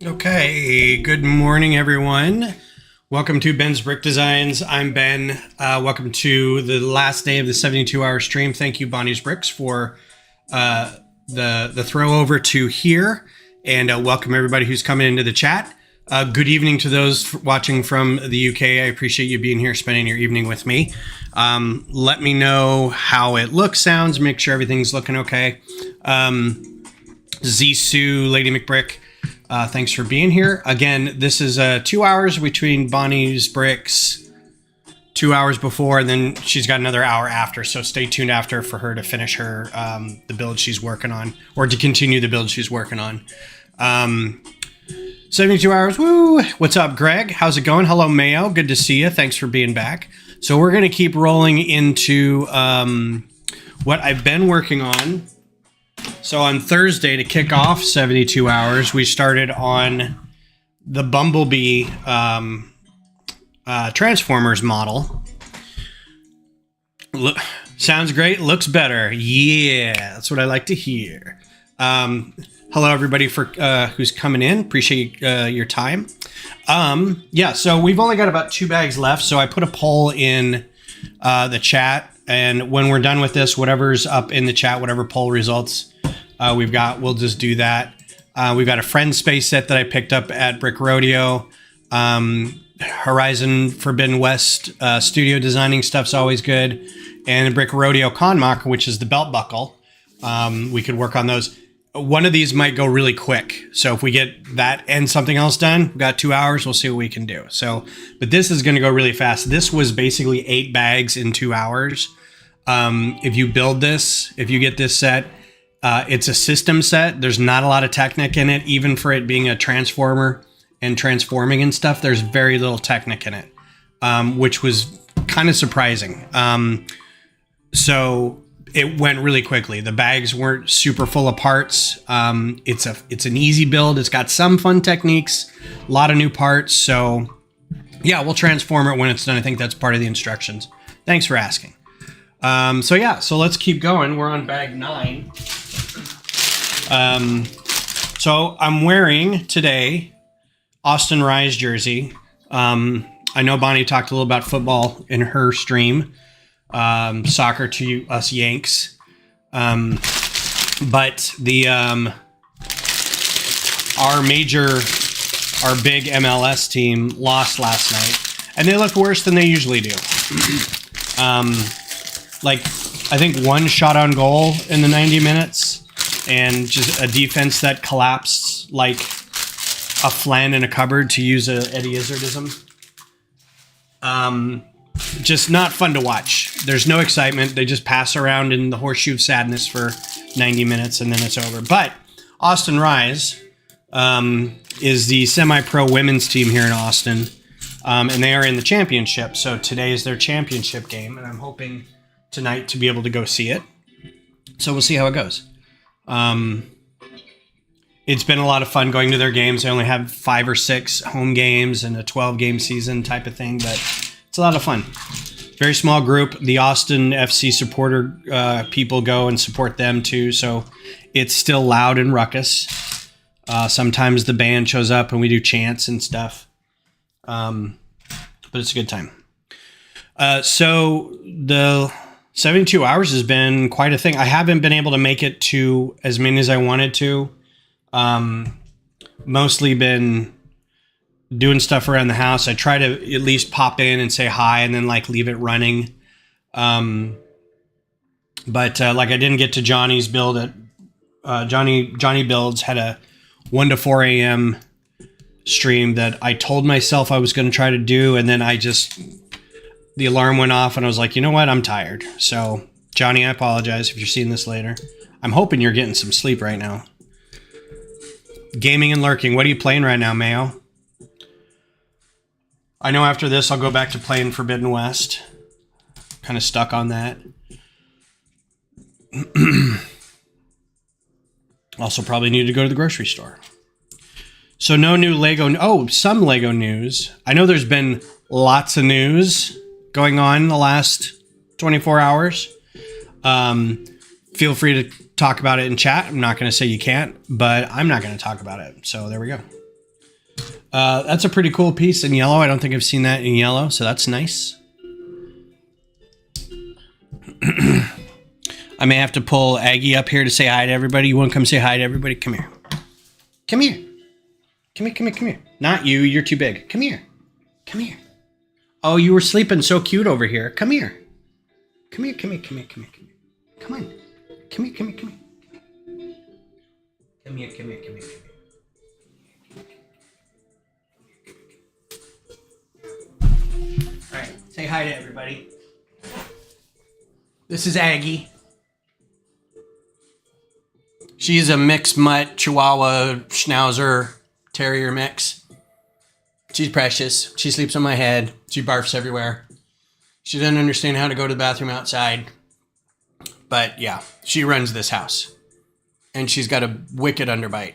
Okay, good morning, everyone. Welcome to Ben's Brick Designs. I'm Ben. Welcome to the last day of the 72-hour stream. Thank you, Bonnie's Bricks, for the throw over to here, and welcome everybody who's coming into the chat. Good evening to those watching from the UK. I appreciate you being here, spending your evening with me. Let me know how it looks, sounds, make sure everything's looking okay. Zisoo, Lady McBrick. Thanks for being here. Again, this is 2 hours between Bonnie's Bricks, 2 hours before, and then she's got another hour after. So stay tuned after for her to finish her the build she's working on, or to continue the build she's working on. 72 hours. Woo! What's up, Greg? How's it going? Hello, Mayo. Good to see you. Thanks for being back. So we're going to keep rolling into what I've been working on. So on Thursday, to kick off 72 hours, we started on the Bumblebee Transformers model. Sounds great. Looks better. Yeah, that's what I like to hear. Hello, everybody for who's coming in. Appreciate your time. Yeah, so we've only got about 2 bags left. So I put a poll in the chat. And when we're done with this, whatever's up in the chat, whatever poll results we've got, we'll just do that. We've got a friend space set that I picked up at Brick Rodeo. Horizon Forbidden West studio designing stuff's always good. And a Brick Rodeo Conmock, which is the belt buckle. We could work on those. One of these might go really quick. So if we get that and something else done, we've got 2 hours, we'll see what we can do. So, but this is going to go really fast. This was basically 8 bags in 2 hours. If you build this, if you get this set, it's a system set. There's not a lot of Technic in it, even for it being a transformer and transforming and stuff. There's very little Technic in it, which was kind of surprising. So it went really quickly. The bags weren't super full of parts. It's an easy build. It's got some fun techniques, a lot of new parts. So yeah, we'll transform it when it's done. I think that's part of the instructions. Thanks for asking. So yeah, so let's keep going. We're on bag 9. So I'm wearing today Austin Rise jersey. I know Bonnie talked a little about football in her stream. Soccer to us Yanks. But the our big MLS team lost last night, and they looked worse than they usually do. Like, I think 1 shot on goal in the 90 minutes, and just a defense that collapsed like a flan in a cupboard, to use a Eddie Izzardism. Just not fun to watch. There's no excitement. They just pass around in the horseshoe of sadness for 90 minutes, and then it's over. But Austin Rise is the semi-pro women's team here in Austin, and they are in the championship. So today is their championship game, and I'm hoping tonight to be able to go see it. So we'll see how it goes. It's been a lot of fun going to their games. They only have 5 or 6 home games and a 12-game season type of thing, but it's a lot of fun. Very small group. The Austin FC supporter people go and support them too, so it's still loud and ruckus. Sometimes the band shows up and we do chants and stuff, but it's a good time. So the 72 hours has been quite a thing. I haven't been able to make it to as many as I wanted to. Mostly been doing stuff around the house. I try to at least pop in and say hi and then like leave it running. But like I didn't get to Johnny's build at Johnny Builds had a 1 to 4 a.m. stream that I told myself I was going to try to do. And then the alarm went off and I was like, you know what? I'm tired. So, Johnny, I apologize if you're seeing this later. I'm hoping you're getting some sleep right now. Gaming and lurking. What are you playing right now, Mayo? I know after this I'll go back to playing Forbidden West. Kind of stuck on that. Also probably need to go to the grocery store. So no new Lego. Oh, some Lego news. I know there's been lots of news going on in the last 24 hours. Feel free to talk about it in chat. I'm not going to say you can't, but I'm not going to talk about it. So there we go. That's a pretty cool piece in yellow. I don't think I've seen that in yellow, so that's nice. I may have to pull Aggie up here to say hi to everybody. You want to come say hi to everybody? Come here. Come here. Come here, come here, come here. Not you. You're too big. Come here. Come here. Oh, you were sleeping so cute over here. Come here. Come here, come here, come here, come here, come here. Come on. Come here, come here, come here. Come here, come here, come here, come here. All right, say hi to everybody. This is Aggie. She's a mixed mutt, Chihuahua, Schnauzer, Terrier mix. She's precious. She sleeps on my head. She barfs everywhere. She doesn't understand how to go to the bathroom outside. But yeah, she runs this house. And she's got a wicked underbite.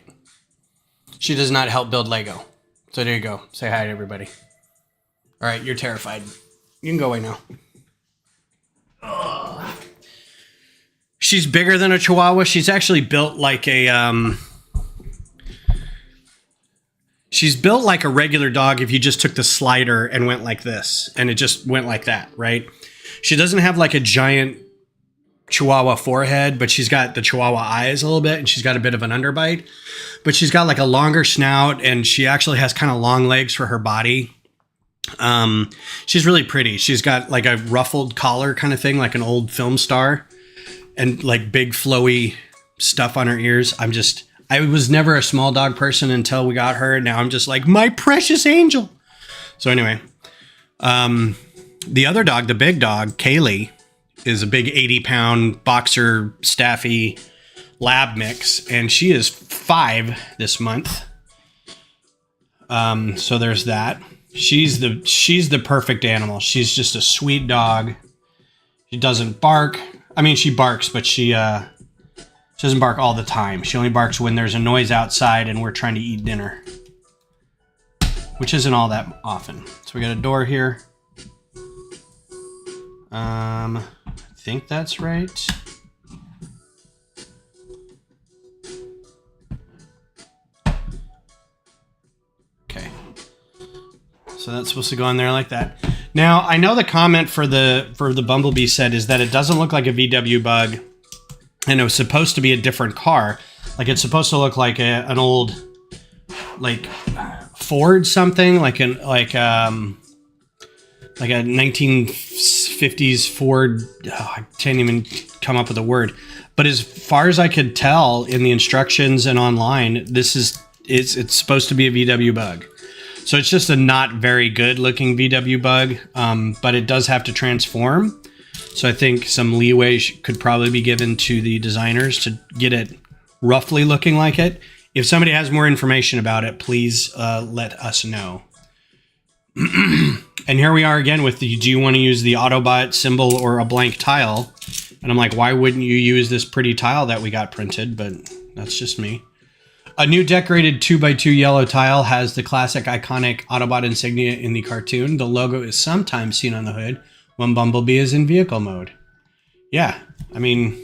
She does not help build Lego. So there you go. Say hi to everybody. All right, you're terrified. You can go away now. Ugh. She's bigger than a Chihuahua. She's actually built like a... She's built like a regular dog if you just took the slider and went like this. And it just went like that, right? She doesn't have like a giant Chihuahua forehead, but she's got the Chihuahua eyes a little bit, and she's got a bit of an underbite. But she's got like a longer snout, and she actually has kind of long legs for her body. She's really pretty. She's got like a ruffled collar kind of thing, like an old film star, and like big flowy stuff on her ears. I was never a small dog person until we got her. Now I'm just like, my precious angel. So anyway, the other dog, the big dog, Kaylee, is a big 80-pound boxer staffy lab mix, and she is 5 this month. So there's that. She's the perfect animal. She's just a sweet dog. She doesn't bark. I mean, she barks, but she doesn't bark all the time. She only barks when there's a noise outside and we're trying to eat dinner, which isn't all that often. So we got a door here. I think that's right. Okay. So that's supposed to go in there like that. Now, I know the comment for the Bumblebee set is that it doesn't look like a VW Bug, and it was supposed to be a different car. Like, it's supposed to look like an old, like, Ford something, like a 1950s Ford. Oh, I can't even come up with a word. But as far as I could tell in the instructions and online, it's supposed to be a VW Bug. So it's just a not very good looking VW Bug, but it does have to transform. So I think some leeway could probably be given to the designers to get it roughly looking like it. If somebody has more information about it, please let us know. And here we are again with the, do you want to use the Autobot symbol or a blank tile? And I'm like, why wouldn't you use this pretty tile that we got printed? But that's just me. A new decorated 2x2 yellow tile has the classic iconic Autobot insignia in the cartoon. The logo is sometimes seen on the hood when Bumblebee is in vehicle mode. Yeah, I mean,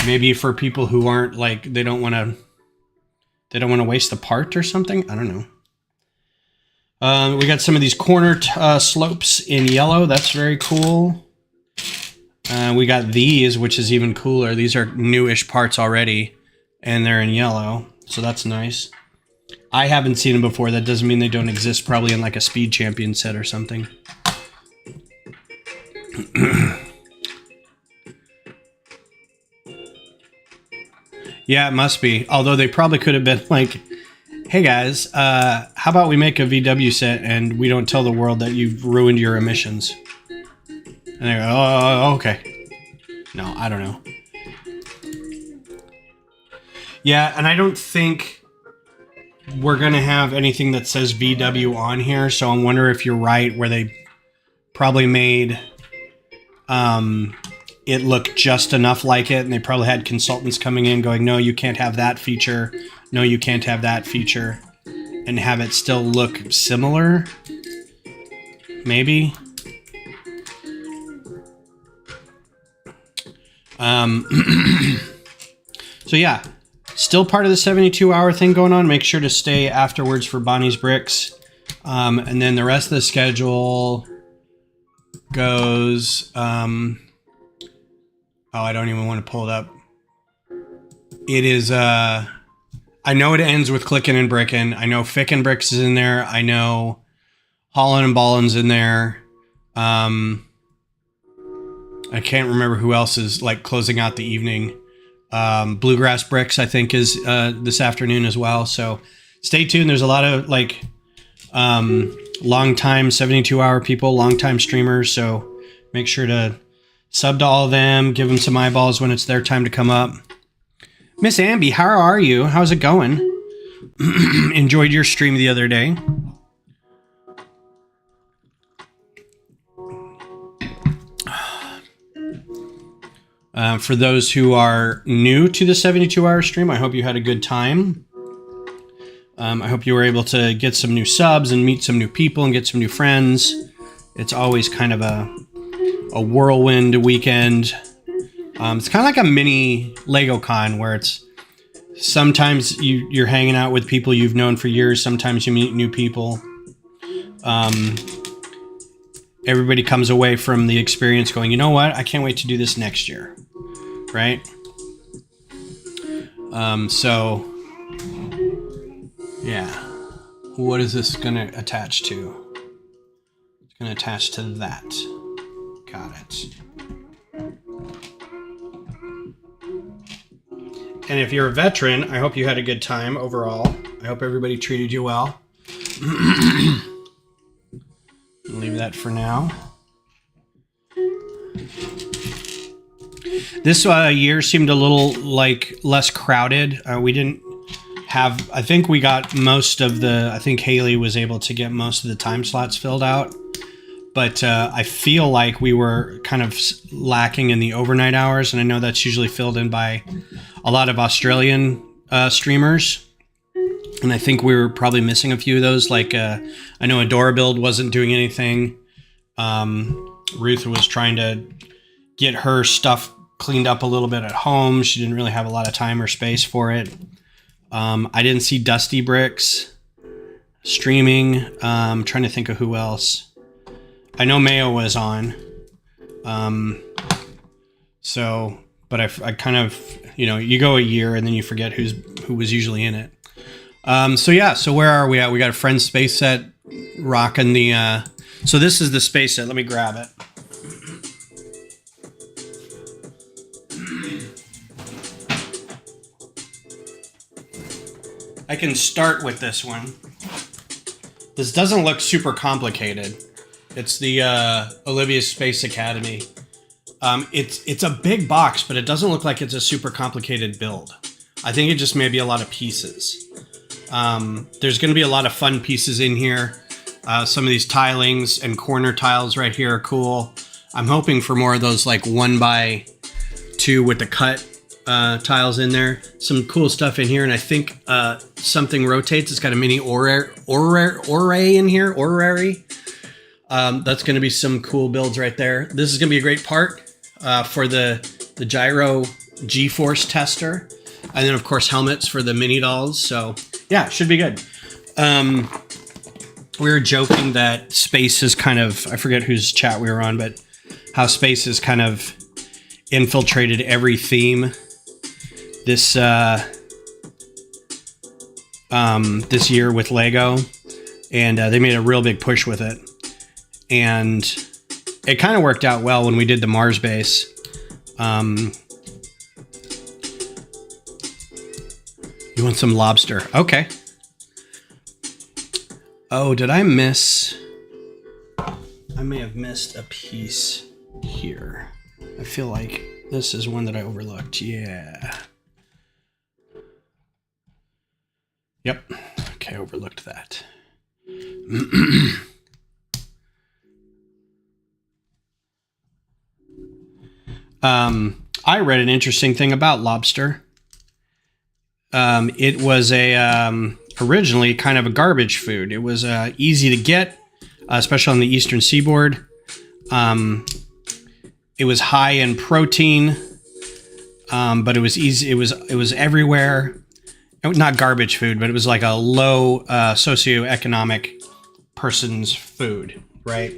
maybe for people who aren't like, they don't want to waste the part or something. I don't know. We got some of these corner slopes in yellow. That's very cool. We got these, which is even cooler. These are newish parts already, and they're in yellow. So that's nice. I haven't seen them before. That doesn't mean they don't exist. Probably in like a Speed Champion set or something. Yeah, it must be. Although they probably could have been like, hey guys, how about we make a VW set and we don't tell the world that you've ruined your emissions? And they go, oh, okay. No, I don't know. Yeah, and I don't think we're going to have anything that says VW on here, so I wonder if you're right, where they probably made it look just enough like it, and they probably had consultants coming in going, no, you can't have that feature. No, you can't have that feature. And have it still look similar. Maybe. So yeah, still part of the 72-hour thing going on. Make sure to stay afterwards for Bonnie's Bricks. And then the rest of the schedule goes... oh, I don't even want to pull it up. It is... I know it ends with Clickin' and Brickin'. I know Fick and Bricks is in there. I know Hollin' and Ballin's in there. I can't remember who else is like closing out the evening. Bluegrass Bricks, I think, is this afternoon as well. So stay tuned. There's a lot of like long time 72-hour people, long time streamers. So make sure to sub to all of them. Give them some eyeballs when it's their time to come up. Miss Amby, how are you? How's it going? Enjoyed your stream the other day. For those who are new to the 72-hour stream, I hope you had a good time. I hope you were able to get some new subs and meet some new people and get some new friends. It's always kind of a whirlwind weekend. It's kind of like a mini Lego Con where it's sometimes you're hanging out with people you've known for years. Sometimes you meet new people. Everybody comes away from the experience going, you know what? I can't wait to do this next year. Right? So, yeah. What is this going to attach to? It's going to attach to that. Got it. And if you're a veteran, I hope you had a good time overall. I hope everybody treated you well. Leave that for now. This year seemed a little like less crowded. We didn't have, I think we got most of the, I think Haley was able to get most of the time slots filled out. But I feel like we were kind of lacking in the overnight hours. And I know that's usually filled in by a lot of Australian streamers. And I think we were probably missing a few of those. Like, I know Adora Build wasn't doing anything. Ruth was trying to get her stuff cleaned up a little bit at home. She didn't really have a lot of time or space for it. I didn't see Dusty Bricks streaming. I'm trying to think of who else. I know Mayo was on. So, but I kind of, you know, you go a year and then you forget who was usually in it. So yeah, so where are we at? We got a friend space set rocking the, so this is the space set. Let me grab it. I can start with this one. This doesn't look super complicated. It's the Olivia Space Academy. It's a big box, but it doesn't look like it's a super complicated build. I think it just may be a lot of pieces. There's going to be a lot of fun pieces in here. Some of these tilings and corner tiles right here are cool. I'm hoping for more of those like 1x2 with the cut tiles in there. Some cool stuff in here, and I think something rotates. It's got a mini orrery in here. Orrery. That's going to be some cool builds right there. This is going to be a great part for the gyro G-force tester. And then, of course, helmets for the mini dolls. So, yeah, it should be good. We were joking that Space is kind of... I forget whose chat we were on, but how Space has kind of infiltrated every theme this this year with Lego. And they made a real big push with it. And it kind of worked out well when we did the Mars base. You want some lobster? Okay. Oh, did I miss? I may have missed a piece. here. I feel like this is one that I overlooked. Yeah. Yep. Okay, overlooked that. I read an interesting thing about lobster. It was originally kind of a garbage food. It was easy to get, especially on the eastern seaboard. It was high in protein, but it was easy. It was everywhere. Not garbage food, but it was like a low socioeconomic person's food, right?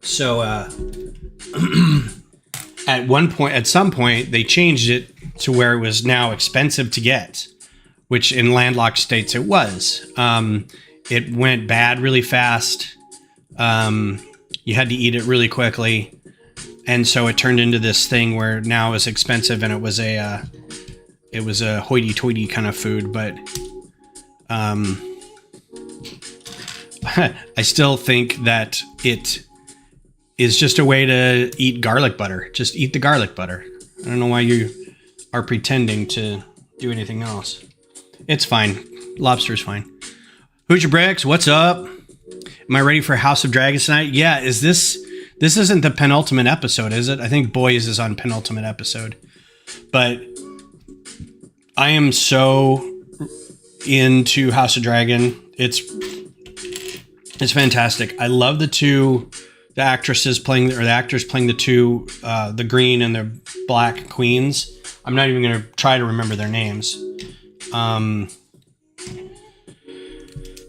So at some point, they changed it to where it was now expensive to get, which in landlocked states it was. It went bad really fast. You had to eat it really quickly, and so it turned into this thing where now it's expensive, and it was a hoity-toity kind of food. But I still think that it is just a way to eat garlic butter. Just eat the garlic butter. I don't know why you are pretending to do anything else. It's fine. Lobster's fine. Who's your bricks? What's up? Am I ready for House of Dragons tonight? Yeah, this isn't the penultimate episode, is it? I think Boys is on penultimate episode. But I am so into House of Dragon. It's fantastic. I love the actors playing the two, the green and the black queens. I'm not even going to try to remember their names.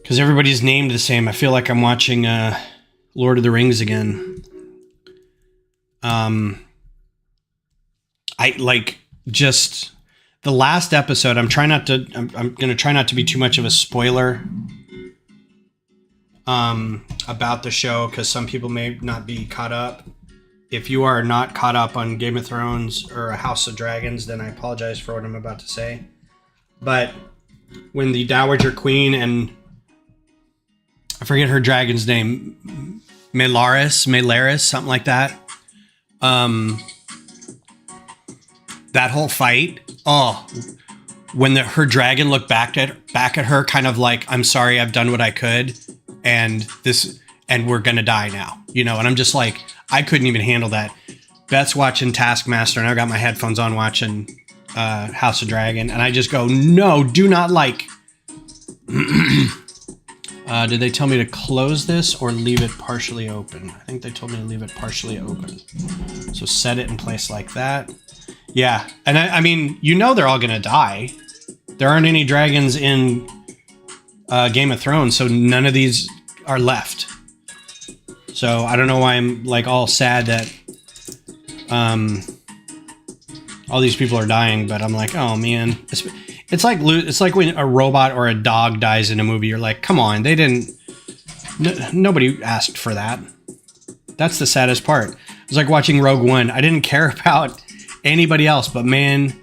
Because everybody's named the same. I feel like I'm watching Lord of the Rings again. I like just the last episode. I'm going to try not to be too much of a spoiler about the show, because some people may not be caught up. If you are not caught up on Game of Thrones or House of Dragons, then I apologize for what I'm about to say. But when the Dowager Queen and I forget her dragon's name, Melaris, something like that. That whole fight. Oh, when her dragon looked back at her, kind of like, I'm sorry, I've done what I could, and we're gonna die now, And I'm just like, I couldn't even handle that. Beth's watching Taskmaster, and I got my headphones on watching House of Dragon, and I just go, no, do not like. Did they tell me to close this or leave it partially open? I think they told me to leave it partially open. So set it in place like that. Yeah, and I mean, they're all gonna die. There aren't any dragons in Game of Thrones, so none of these are left. So I don't know why I'm like all sad that all these people are dying, but I'm like, oh man, it's like when a robot or a dog dies in a movie. You're like, come on, nobody asked for that. That's the saddest part. It's like watching Rogue One. I didn't care about anybody else, but man,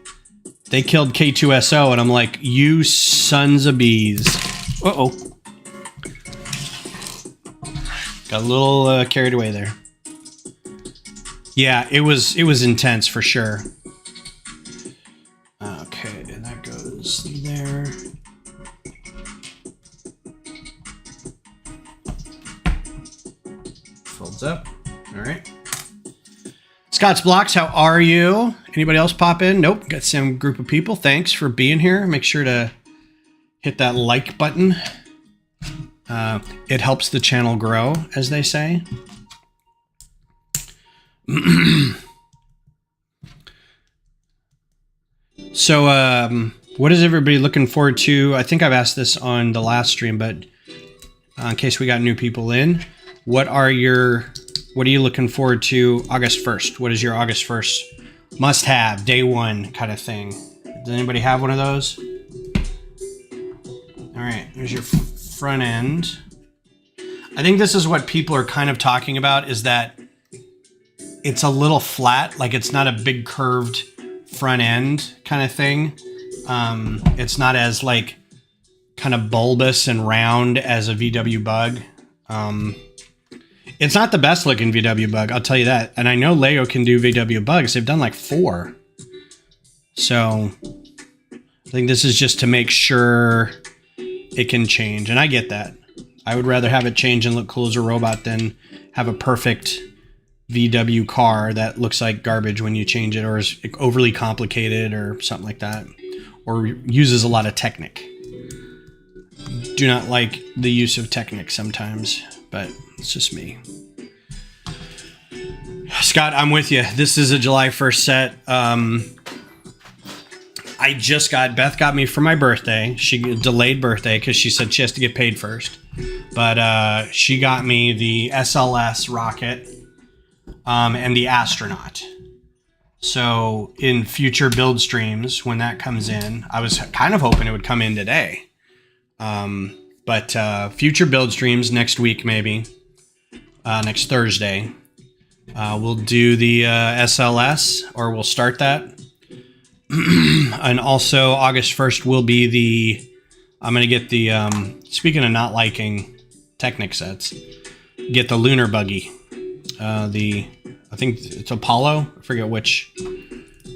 they killed K2SO, and I'm like, you sons of bees. Uh-oh. Got a little carried away there. Yeah, it was intense for sure. Okay, and that goes there. Folds up. All right. Scott's Blocks, how are you? Anybody else pop in? Nope, got some group of people. Thanks for being here. Make sure to hit that like button. It helps the channel grow, as they say. So, what is everybody looking forward to? I think I've asked this on the last stream, but in case we got new people in, what are you looking forward to August 1st? What is your August 1st must-have, day one kind of thing? Does anybody have one of those? All right, here's your front end. I think this is what people are kind of talking about, is that it's a little flat, like it's not a big curved front end kind of thing. It's not as like kind of bulbous and round as a VW Bug. It's not the best looking VW Bug, I'll tell you that. And I know Lego can do VW Bugs. They've done like 4. So I think this is just to make sure it can change. And I get that. I would rather have it change and look cool as a robot than have a perfect VW car that looks like garbage when you change it, or is overly complicated or something like that, or uses a lot of Technic. Do not like the use of Technic sometimes, but it's just me. Scott, I'm with you. This is a July 1st set. Beth got me for my birthday. She delayed birthday because she said she has to get paid first. But she got me the SLS rocket and the astronaut. So in future build streams, when that comes in, I was kind of hoping it would come in today. But future build streams next week, maybe next Thursday, we'll do the SLS, or we'll start that. And also August 1st will be I'm going to get the, speaking of not liking Technic sets, get the lunar buggy. I think it's Apollo. I forget which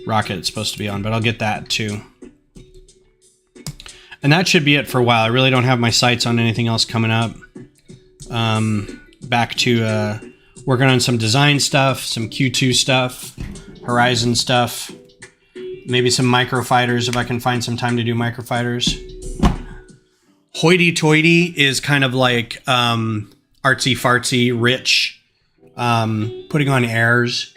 rocket it's supposed to be on, but I'll get that too. And that should be it for a while. I really don't have my sights on anything else coming up. Back to working on some design stuff, some Q2 stuff, Horizon stuff, maybe some microfighters if I can find some time to do microfighters. Hoity-toity is kind of like artsy-fartsy, rich, putting on airs.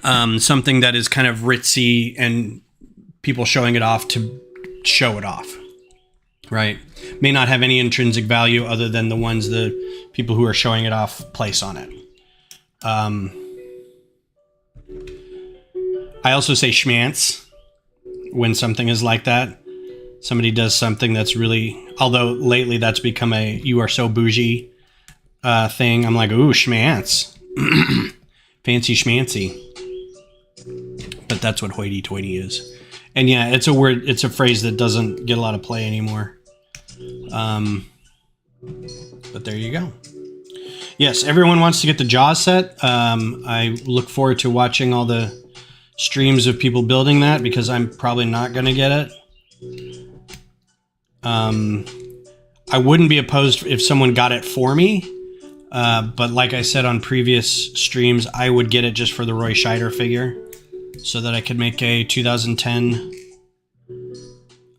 Something that is kind of ritzy and people showing it off to show it off, right? May not have any intrinsic value other than the ones the people who are showing it off place on it. I also say schmance when something is like that. Somebody does something that's really, although lately that's become a you are so bougie thing. I'm like, ooh, schmance. Fancy schmancy. But that's what hoity-toity is. And yeah, it's a word, it's a phrase that doesn't get a lot of play anymore. But there you go. Yes, everyone wants to get the Jaws set. I look forward to watching all the streams of people building that because I'm probably not going to get it. I wouldn't be opposed if someone got it for me. But like I said on previous streams, I would get it just for the Roy Scheider figure so that I could make a 2010.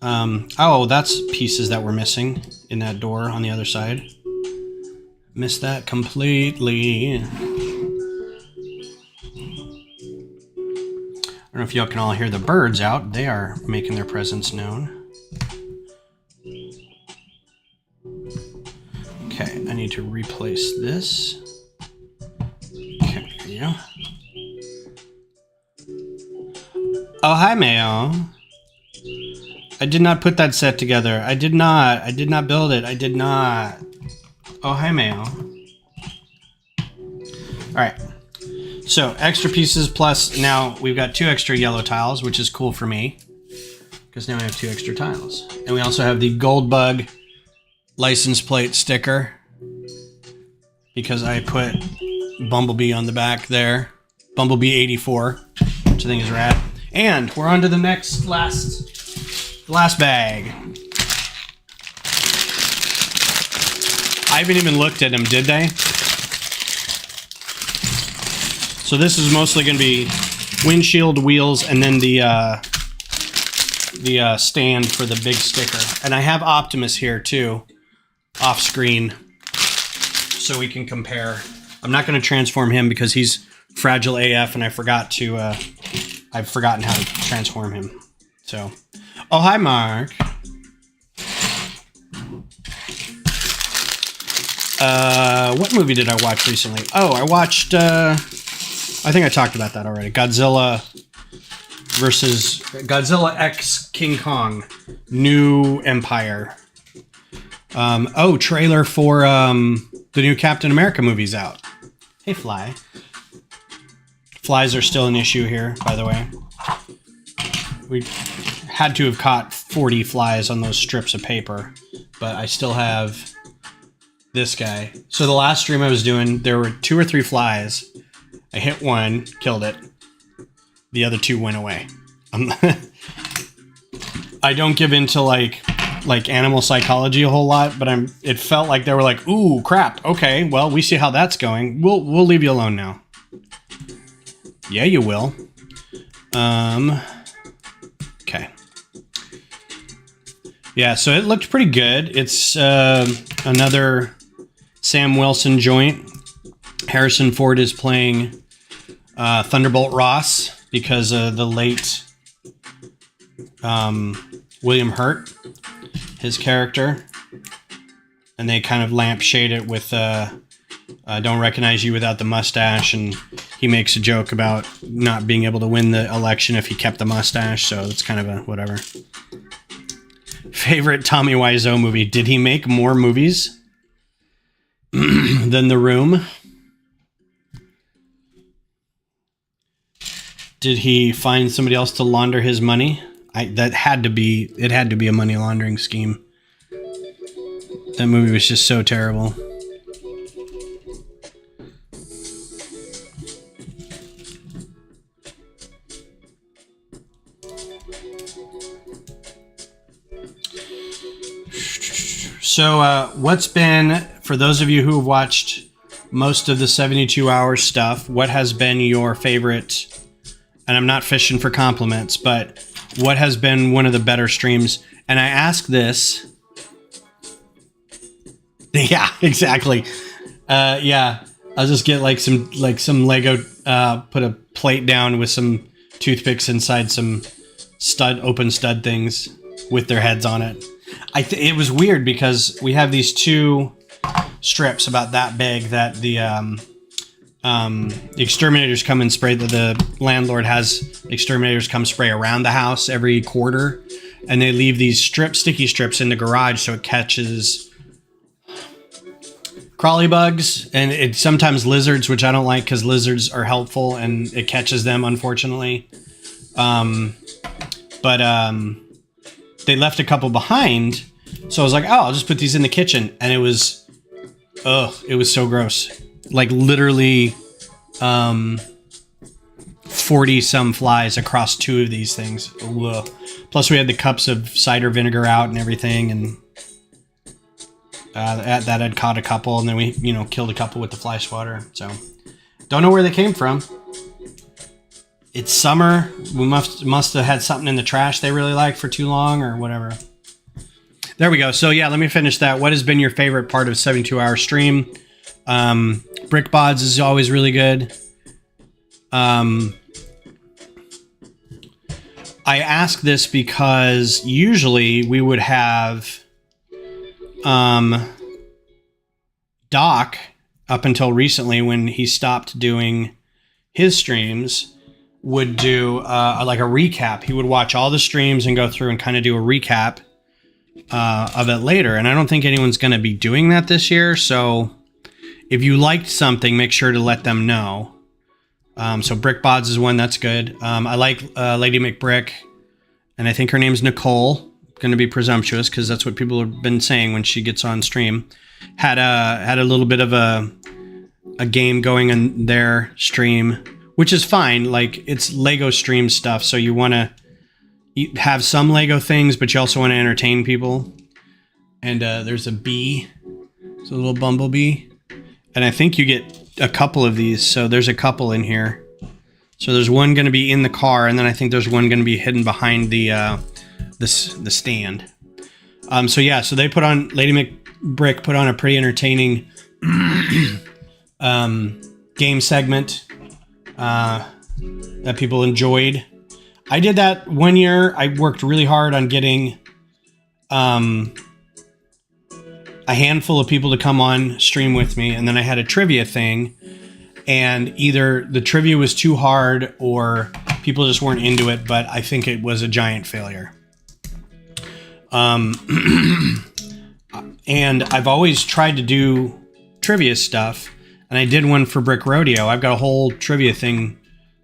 Oh, that's pieces that were missing in that door on the other side. Missed that completely. I don't know if y'all can all hear the birds out. They are making their presence known. Okay, I need to replace this. Okay, there you go. Oh, hi, Mayo. I did not put that set together. I did not. I did not build it. I did not. Oh, hi, Mayo. All right. So, extra pieces plus now we've got 2 extra yellow tiles, which is cool for me because now we have 2 extra tiles. And we also have the Gold Bug license plate sticker because I put Bumblebee on the back there. Bumblebee 84, which I think is rad. And we're on to the next last bag. I haven't even looked at them, did they? So this is mostly going to be windshield, wheels, and then the stand for the big sticker. And I have Optimus here too, off screen, so we can compare. I'm not going to transform him because he's fragile AF, and I forgot to. I've forgotten how to transform him. So, oh hi, Mark. What movie did I watch recently? Oh, I watched. I think I talked about that already. Godzilla X King Kong, New Empire. Trailer for the new Captain America movie's out. Hey, Fly. Flies are still an issue here, by the way. We had to have caught 40 flies on those strips of paper, but I still have this guy. So the last stream I was doing, there were 2 or 3 flies. I hit one, killed it. The other 2 went away. I don't give into like animal psychology a whole lot, but it felt like they were like, ooh, crap. Okay, well, we see how that's going. We'll leave you alone now. Yeah, you will. Okay. Yeah, so it looked pretty good. It's another Sam Wilson joint. Harrison Ford is playing Thunderbolt Ross because of the late William Hurt, his character. And they kind of lampshade it with don't recognize you without the mustache, and he makes a joke about not being able to win the election if he kept the mustache, so it's kind of a whatever. Favorite Tommy Wiseau movie. Did he make more movies than The Room? Did he find somebody else to launder his money? It had to be a money laundering scheme. That movie was just so terrible. So what's been, for those of you who have watched most of the 72 hours stuff, what has been your favorite, and I'm not fishing for compliments, but what has been one of the better streams? And I ask this. Yeah, exactly. Yeah, I'll just get like some Lego, put a plate down with some toothpicks inside some open stud things with their heads on it. It was weird because we have these 2 strips about that big that the exterminators come and spray. The landlord has exterminators come spray around the house every quarter, and they leave these sticky strips in the garage so it catches crawly bugs and it sometimes lizards, which I don't like because lizards are helpful and it catches them, unfortunately. They left a couple behind, so I was like, oh, I'll just put these in the kitchen, and it was so gross. Like literally 40 some flies across 2 of these things. Ugh. Plus we had the cups of cider vinegar out and everything, and that had caught a couple, and then we killed a couple with the fly swatter. So don't know where they came from. It's summer. We must have had something in the trash they really liked for too long or whatever. There we go. So yeah, let me finish that. What has been your favorite part of 72-hour stream? Brick Bods is always really good. I ask this because usually we would have Doc, up until recently when he stopped doing his streams, would do like a recap. He would watch all the streams and go through and kind of do a recap of it later. And I don't think anyone's going to be doing that this year. So if you liked something, make sure to let them know. So Brick Bods is one that's good. I like Lady McBrick, and I think her name's Nicole. Going to be presumptuous because that's what people have been saying when she gets on stream. Had a little bit of a game going in their stream, which is fine. Like, it's Lego stream stuff, so you want to have some Lego things, but you also want to entertain people. And there's a bee. It's a little bumblebee. And I think you get a couple of these, so there's a couple in here. So there's one going to be in the car, and then I think there's one going to be hidden behind the stand. So yeah, so they put on, Lady McBrick put on a pretty entertaining game segment that people enjoyed. I did that one year. I worked really hard on getting a handful of people to come on stream with me, and then I had a trivia thing, and either the trivia was too hard or people just weren't into it, but I think it was a giant failure. And I've always tried to do trivia stuff, and I did one for Brick Rodeo. I've got a whole trivia thing,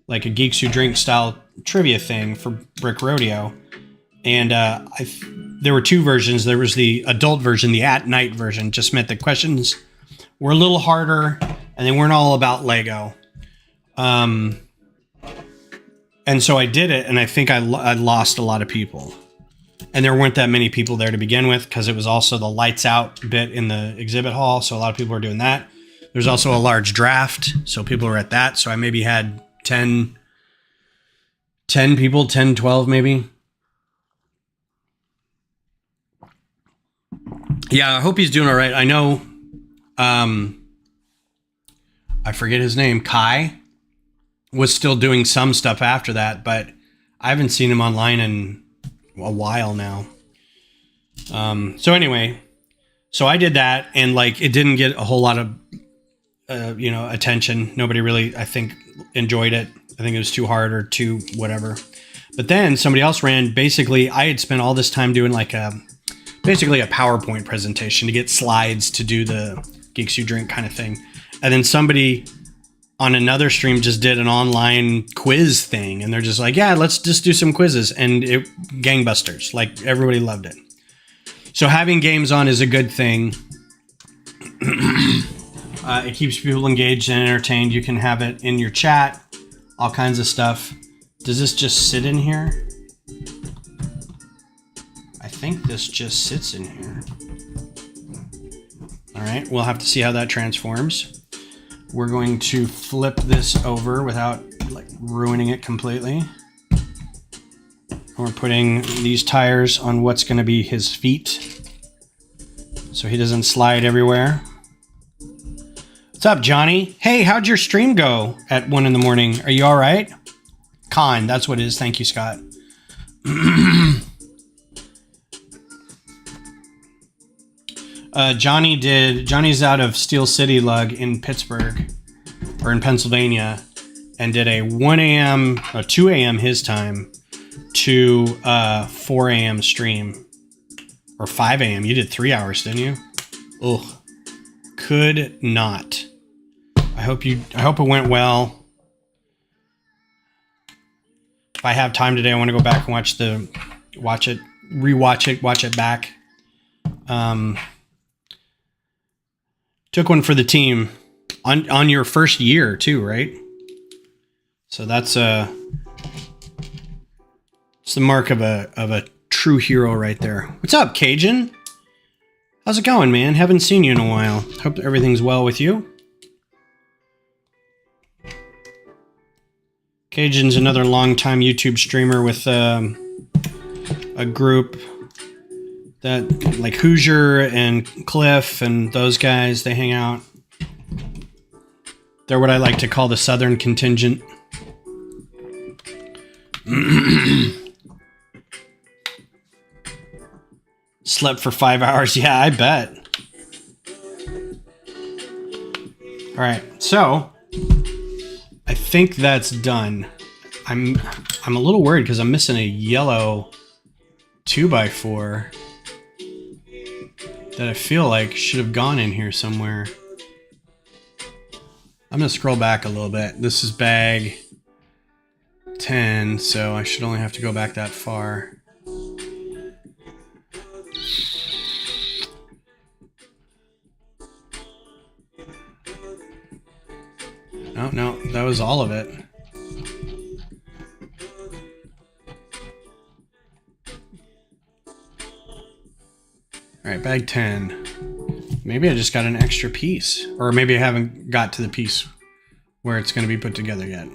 like a Geeks Who Drink style trivia thing for Brick Rodeo. And there were two versions. There was the adult version, the at night version. Just meant the questions were a little harder and they weren't all about Lego. And so I did it, and I think I lost a lot of people. And there weren't that many people there to begin with, because it was also the lights out bit in the exhibit hall. So a lot of people were doing that. There's also a large draft, so people were at that. So I maybe had 10 people, 10, 12 maybe. Yeah, I hope he's doing all right. I know, I forget his name, Kai, was still doing some stuff after that, but I haven't seen him online in a while now. So anyway, so I did that, and like it didn't get a whole lot of attention. Nobody really, I think, enjoyed it. I think it was too hard or too whatever. But then somebody else ran. Basically, I had spent all this time doing like basically a PowerPoint presentation to get slides to do the Geeks You Drink kind of thing. And then somebody on another stream just did an online quiz thing, and they're just like, yeah, let's just do some quizzes, and it gangbusters. Like everybody loved it. So having games on is a good thing. It keeps people engaged and entertained. You can have it in your chat, all kinds of stuff. Does this just sit in here? I think this just sits in here. All right, we'll have to see how that transforms. We're going to flip this over without like ruining it completely. We're putting these tires on what's going to be his feet, so he doesn't slide everywhere. What's up, Johnny? Hey, how'd your stream go at 1 in the morning? Are you all right? Con, that's what it is. Thank you, Scott. Johnny's out of Steel City Lug in Pittsburgh, or in Pennsylvania, and did a 1 a.m. 2 a.m. his time to 4 a.m. stream, or 5 a.m. You did 3 hours, didn't you? Ugh, could not. I hope it went well. If I have time today, I want to go back and watch it back. Took one for the team on your first year too, right? So that's it's the mark of a true hero right there. What's up, Cajun? How's it going, man? Haven't seen you in a while. Hope everything's well with you. Cajun's another longtime YouTube streamer with a group that, like Hoosier and Cliff and those guys, they hang out. They're what I like to call the Southern contingent. Slept for 5 hours. Yeah, I bet. All right, so I think that's done. I'm a little worried because I'm missing a yellow 2x4 that I feel like should have gone in here somewhere. I'm gonna scroll back a little bit. This is bag 10, so I should only have to go back that far. Oh, no, that was all of it. All right, bag 10. Maybe I just got an extra piece, or maybe I haven't got to the piece where it's going to be put together yet.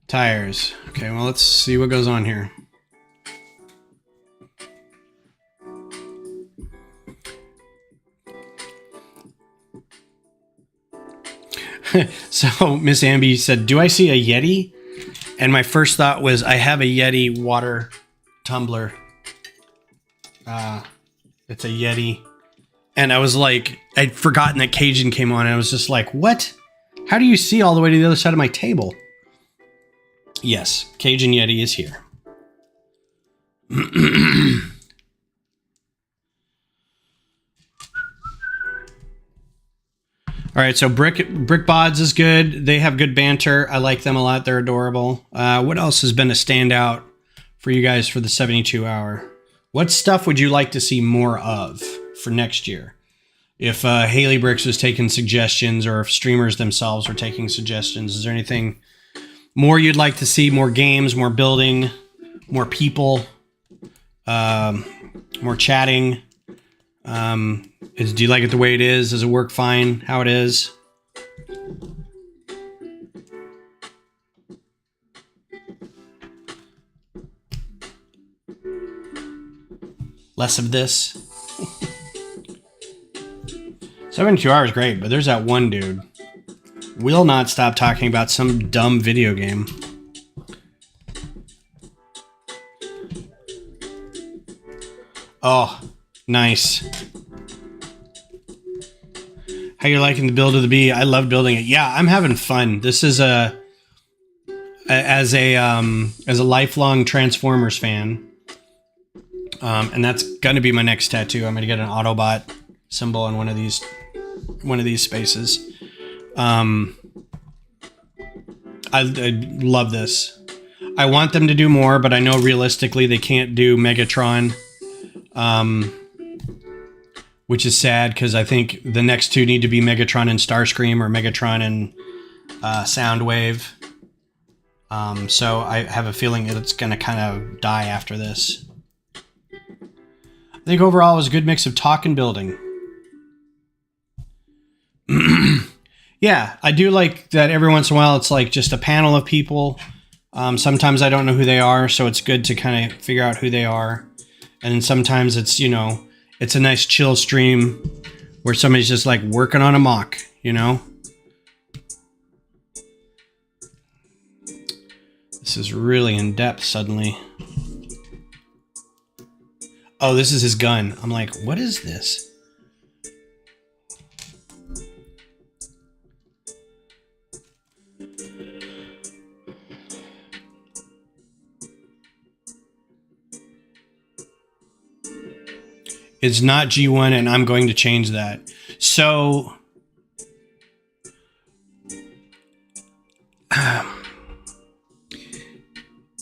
Tires. Okay, well, let's see what goes on here. So Miss Amby said, do I see a Yeti? And my first thought was, I have a Yeti water tumbler. It's a Yeti. And I was like, I'd forgotten that Cajun came on. And I was just like, what? How do you see all the way to the other side of my table? Yes, Cajun Yeti is here. All right, so Brick Bods is good. They have good banter. I like them a lot. They're adorable. What else has been a standout for you guys for the 72 hour? What stuff would you like to see more of for next year? If Haley Bricks was taking suggestions, or if streamers themselves were taking suggestions, is there anything more you'd like to see? More games, more building, more people, more chatting? Do you like it the way it is? Does it work fine how it is? Less of this. 72 hours, great, but there's that one dude. Will not stop talking about some dumb video game. Oh, nice. How you liking the build of the bee? I love building it. Yeah, I'm having fun. This is as a lifelong Transformers fan. And that's gonna be my next tattoo. I'm gonna get an Autobot symbol in one of these spaces. I love this. I want them to do more, but I know realistically they can't do Megatron, which is sad because I think the next two need to be Megatron and Starscream, or Megatron and Soundwave. So I have a feeling that it's gonna kind of die after this. I think overall it was a good mix of talk and building. Yeah, I do like that every once in a while it's like just a panel of people. Sometimes I don't know who they are, so it's good to kind of figure out who they are. And then sometimes it's, you know, it's a nice chill stream where somebody's just like working on a mock, you know? This is really in depth suddenly. Oh, this is his gun. I'm like, what is this? It's not G1, and I'm going to change that. So,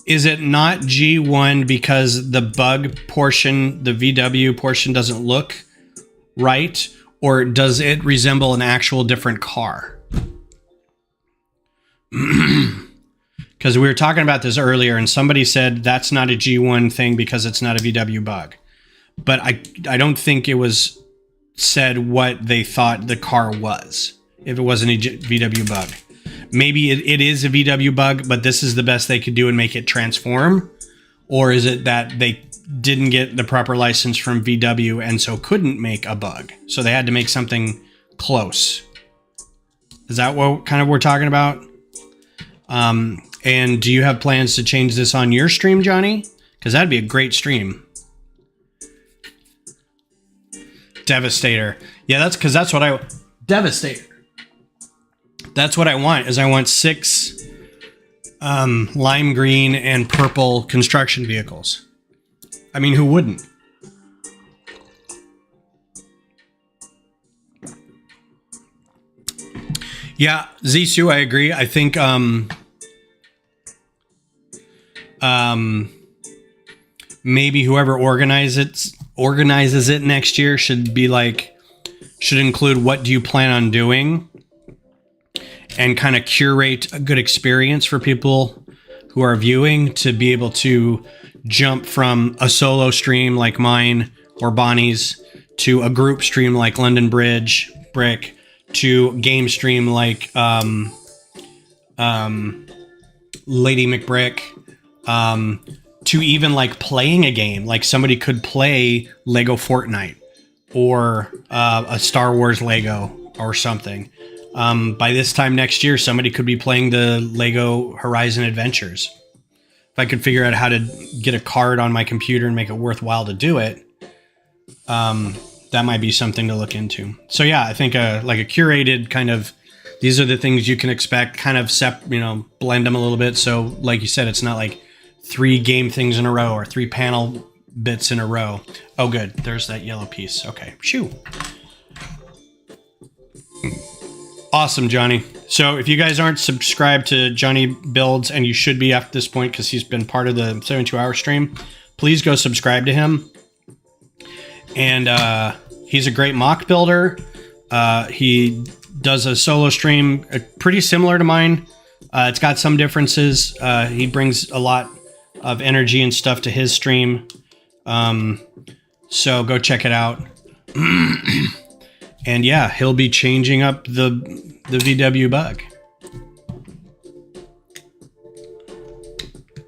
is it not G1 because the bug portion, the VW portion, doesn't look right? Or does it resemble an actual different car? Because we were talking about this earlier, and somebody said that's not a G1 thing because it's not a VW bug. But I don't think it was said what they thought the car was, if it wasn't a VW bug. Maybe it is a VW bug, but this is the best they could do and make it transform? Or is it that they didn't get the proper license from VW and so couldn't make a bug? So they had to make something close. Is that what kind of we're talking about? And do you have plans to change this on your stream, Johnny? Because that'd be a great stream. Devastator. Yeah, that's what I... Devastator. That's what I want, is I want 6 lime green and purple construction vehicles. I mean, who wouldn't? Yeah, Zissou, I agree. I think maybe whoever organizes it next year should include what do you plan on doing, and kind of curate a good experience for people who are viewing to be able to jump from a solo stream like mine or Bonnie's to a group stream like London Bridge, Brick, to game stream like Lady McBrick, to even like playing a game. Like somebody could play Lego Fortnite or a Star Wars Lego or something. By this time next year, somebody could be playing the Lego Horizon Adventures. If I could figure out how to get a card on my computer and make it worthwhile to do it, that might be something to look into. So yeah, I think like a curated kind of, these are the things you can expect, kind of blend them a little bit. So like you said, it's not like 3 game things in a row or 3 panel bits in a row. Oh, good. There's that yellow piece. Okay. Shoo. Awesome, Johnny. So if you guys aren't subscribed to Johnny Builds, and you should be after this point because he's been part of the 72-hour stream, please go subscribe to him. And he's a great mock builder. He does a solo stream pretty similar to mine. It's got some differences. He brings a lot of energy and stuff to his stream. So go check it out. And yeah, he'll be changing up the VW bug.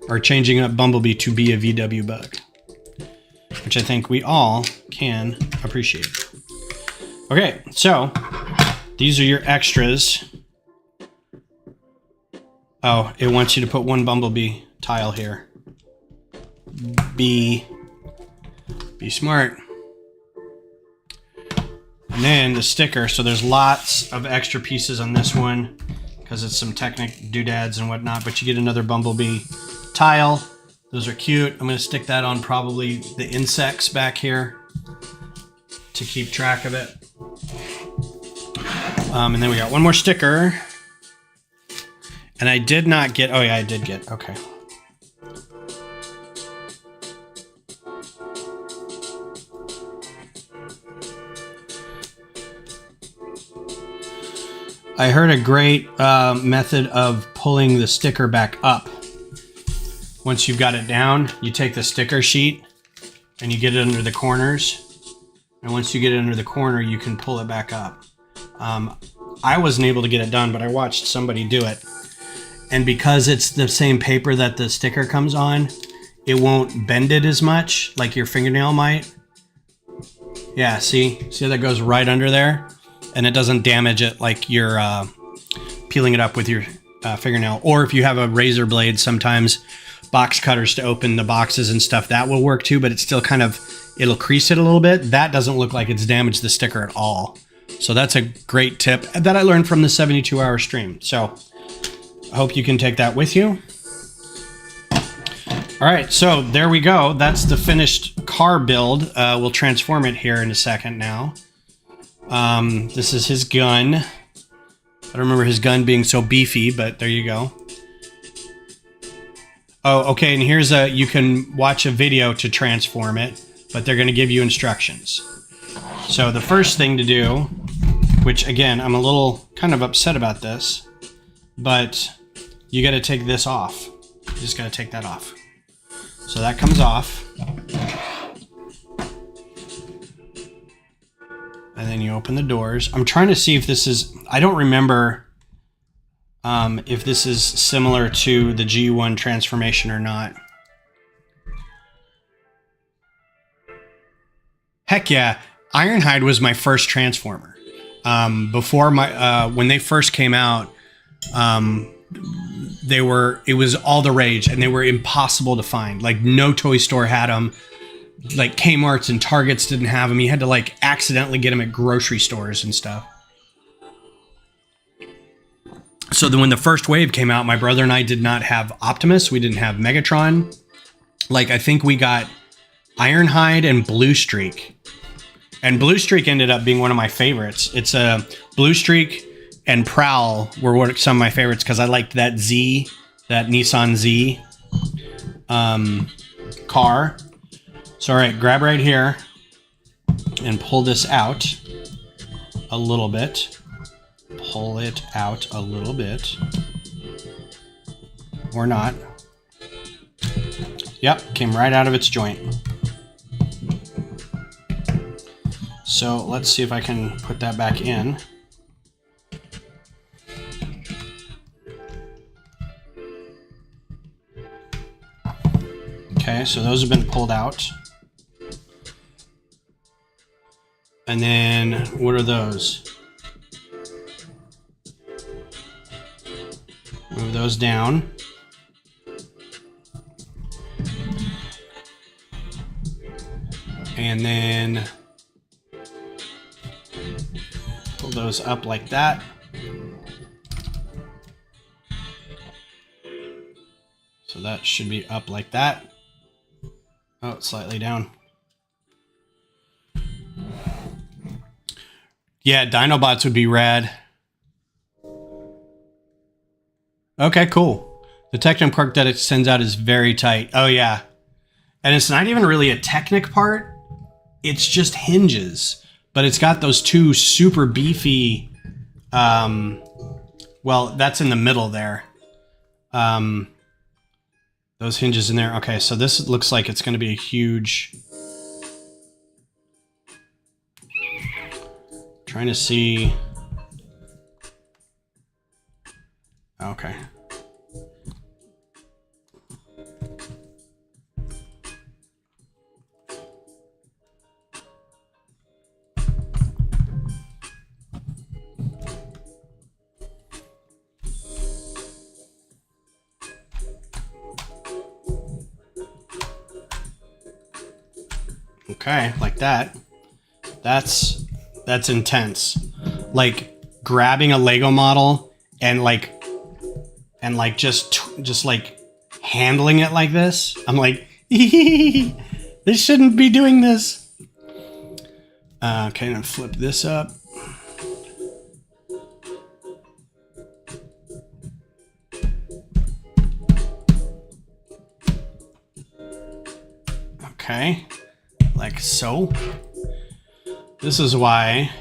Or changing up Bumblebee to be a VW bug. Which I think we all can appreciate. Okay, so these are your extras. Oh, it wants you to put one Bumblebee tile here. Be smart. And then the sticker. So there's lots of extra pieces on this one because it's some Technic doodads and whatnot, but you get another Bumblebee tile. Those are cute. I'm going to stick that on probably the insects back here to keep track of it. And then we got one more sticker. And I did not get... Oh, yeah, I did get... Okay. I heard a great method of pulling the sticker back up. Once you've got it down, you take the sticker sheet and you get it under the corners. And once you get it under the corner, you can pull it back up. I wasn't able to get it done, but I watched somebody do it. And because it's the same paper that the sticker comes on, it won't bend it as much like your fingernail might. Yeah, see how that goes right under there? And it doesn't damage it like you're peeling it up with your fingernail. Or if you have a razor blade, sometimes box cutters to open the boxes and stuff, that will work too, but it's still kind of, it'll crease it a little bit. That doesn't look like it's damaged the sticker at all. So that's a great tip that I learned from the 72-hour stream. So I hope you can take that with you. All right, so there we go. That's the finished car build. We'll transform it here in a second now. This is his gun. I don't remember his gun being so beefy, but there you go. Oh, okay, and here's you can watch a video to transform it, but they're going to give you instructions. So the first thing to do, which again, I'm a little kind of upset about this, but you got to take this off. You just got to take that off. So that comes off. And then you open the doors. I'm trying to see if this is, I don't remember if this is similar to the G1 transformation or not. Heck yeah, Ironhide was my first transformer. Before when they first came out, it was all the rage and they were impossible to find. Like no toy store had them. Like Kmart's and Targets didn't have them. You had to like accidentally get them at grocery stores and stuff. So then when the first wave came out, my brother and I did not have Optimus. We didn't have Megatron. Like I think we got Ironhide and Blue Streak. And Blue Streak ended up being one of my favorites. It's a Blue Streak and Prowl were some of my favorites because I liked that Nissan Z car. So, all right, grab right here and pull this out a little bit. Pull it out a little bit. Or not. Yep, came right out of its joint. So let's see if I can put that back in. Okay, so those have been pulled out. And then what are those? Move those down. And then pull those up like that. So that should be up like that. Oh, it's slightly down. Yeah, Dinobots would be rad. Okay, cool. The Technic part that it sends out is very tight. Oh, yeah. And it's not even really a Technic part. it's just hinges, but it's got those two super beefy, well, that's in the middle there. Those hinges in there. Okay, so this looks like it's going to be a huge... Trying to see... Okay. Okay, like that. That's intense. Like grabbing a Lego model and just like handling it like this. I'm like, they shouldn't be doing this. Okay, now flip this up. Okay, like so. This is why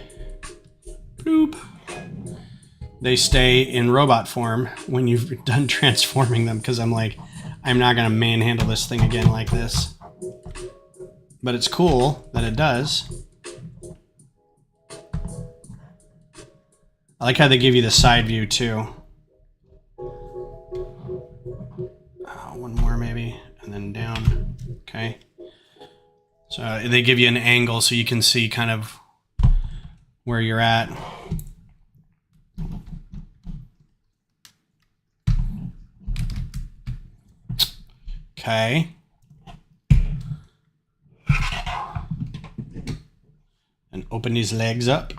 boop, they stay in robot form when you've done transforming them, because I'm like, I'm not going to manhandle this thing again like this. But it's cool that it does. I like how they give you the side view too. One more maybe, and then down. Okay. So they give you an angle so you can see kind of where you're at. Okay. And open these legs up.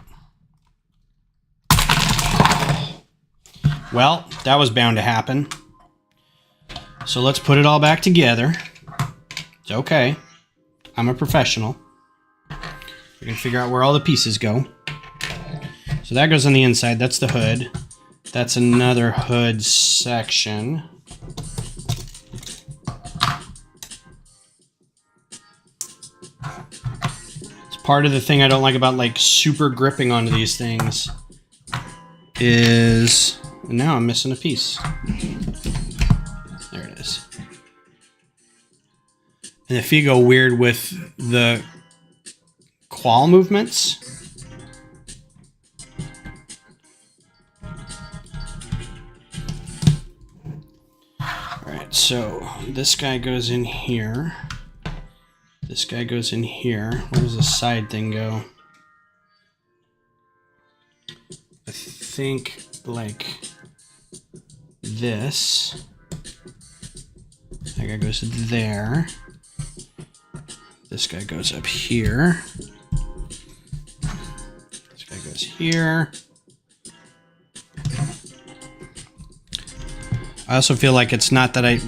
Well, that was bound to happen. So let's put it all back together. It's okay. I'm a professional. We can figure out where all the pieces go. So that goes on the inside. That's the hood. That's another hood section. It's part of the thing I don't like about like super gripping onto these things is now I'm missing a piece. There it is. And if you go weird with the qual movements, all right, so this guy goes in here. This guy goes in here. Where does the side thing go? I think like this. That guy goes there. This guy goes up here. This guy goes here. I also feel like it's not like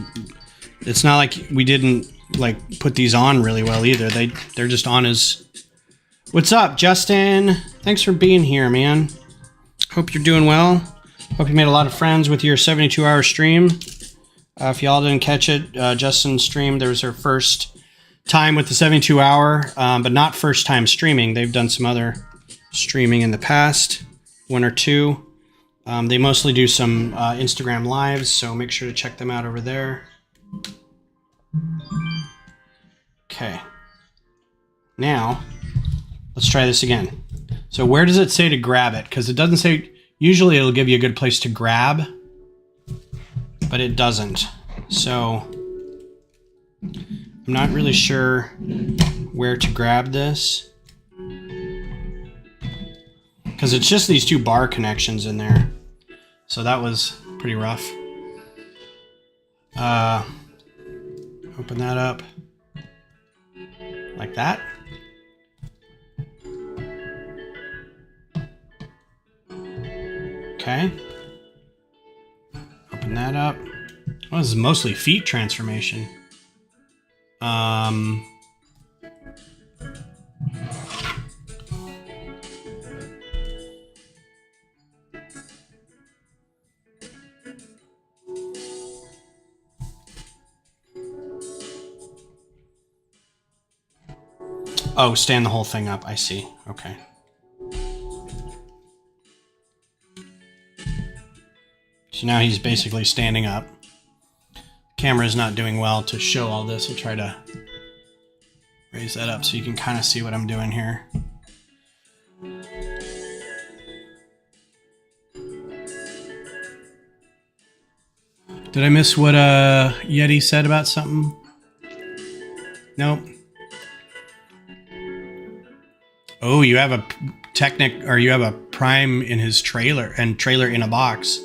we didn't like put these on really well either. They're just on as... What's up, Justin? Thanks for being here, man. Hope you're doing well. Hope you made a lot of friends with your 72-hour stream. If y'all didn't catch it, Justin's stream, there was her first time with the 72-hour, but not first time streaming. They've done some other streaming in the past, one or two. They mostly do some Instagram lives, so make sure to check them out over there. Okay. Now, let's try this again. So where does it say to grab it? Because it doesn't say... Usually it'll give you a good place to grab, but it doesn't. So I'm not really sure where to grab this, because it's just these two bar connections in there. So that was pretty rough. Open that up like that. Okay. Open that up. Well, this is mostly feet transformation. Oh, stand the whole thing up. I see. Okay. So now he's basically standing up. Camera is not doing well to show all this. I'll try to raise that up so you can kind of see what I'm doing here. Did I miss what Yeti said about something? Nope. Oh, you have a you have a Prime in his trailer and trailer in a box.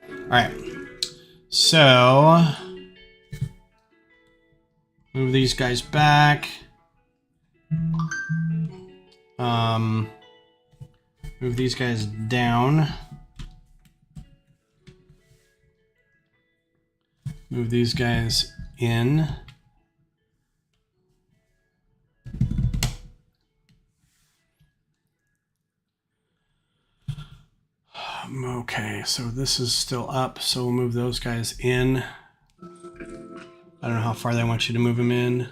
All right. So move these guys back. Move these guys down. Move these guys in. Okay, so this is still up, so we'll move those guys in. I don't know how far they want you to move them in.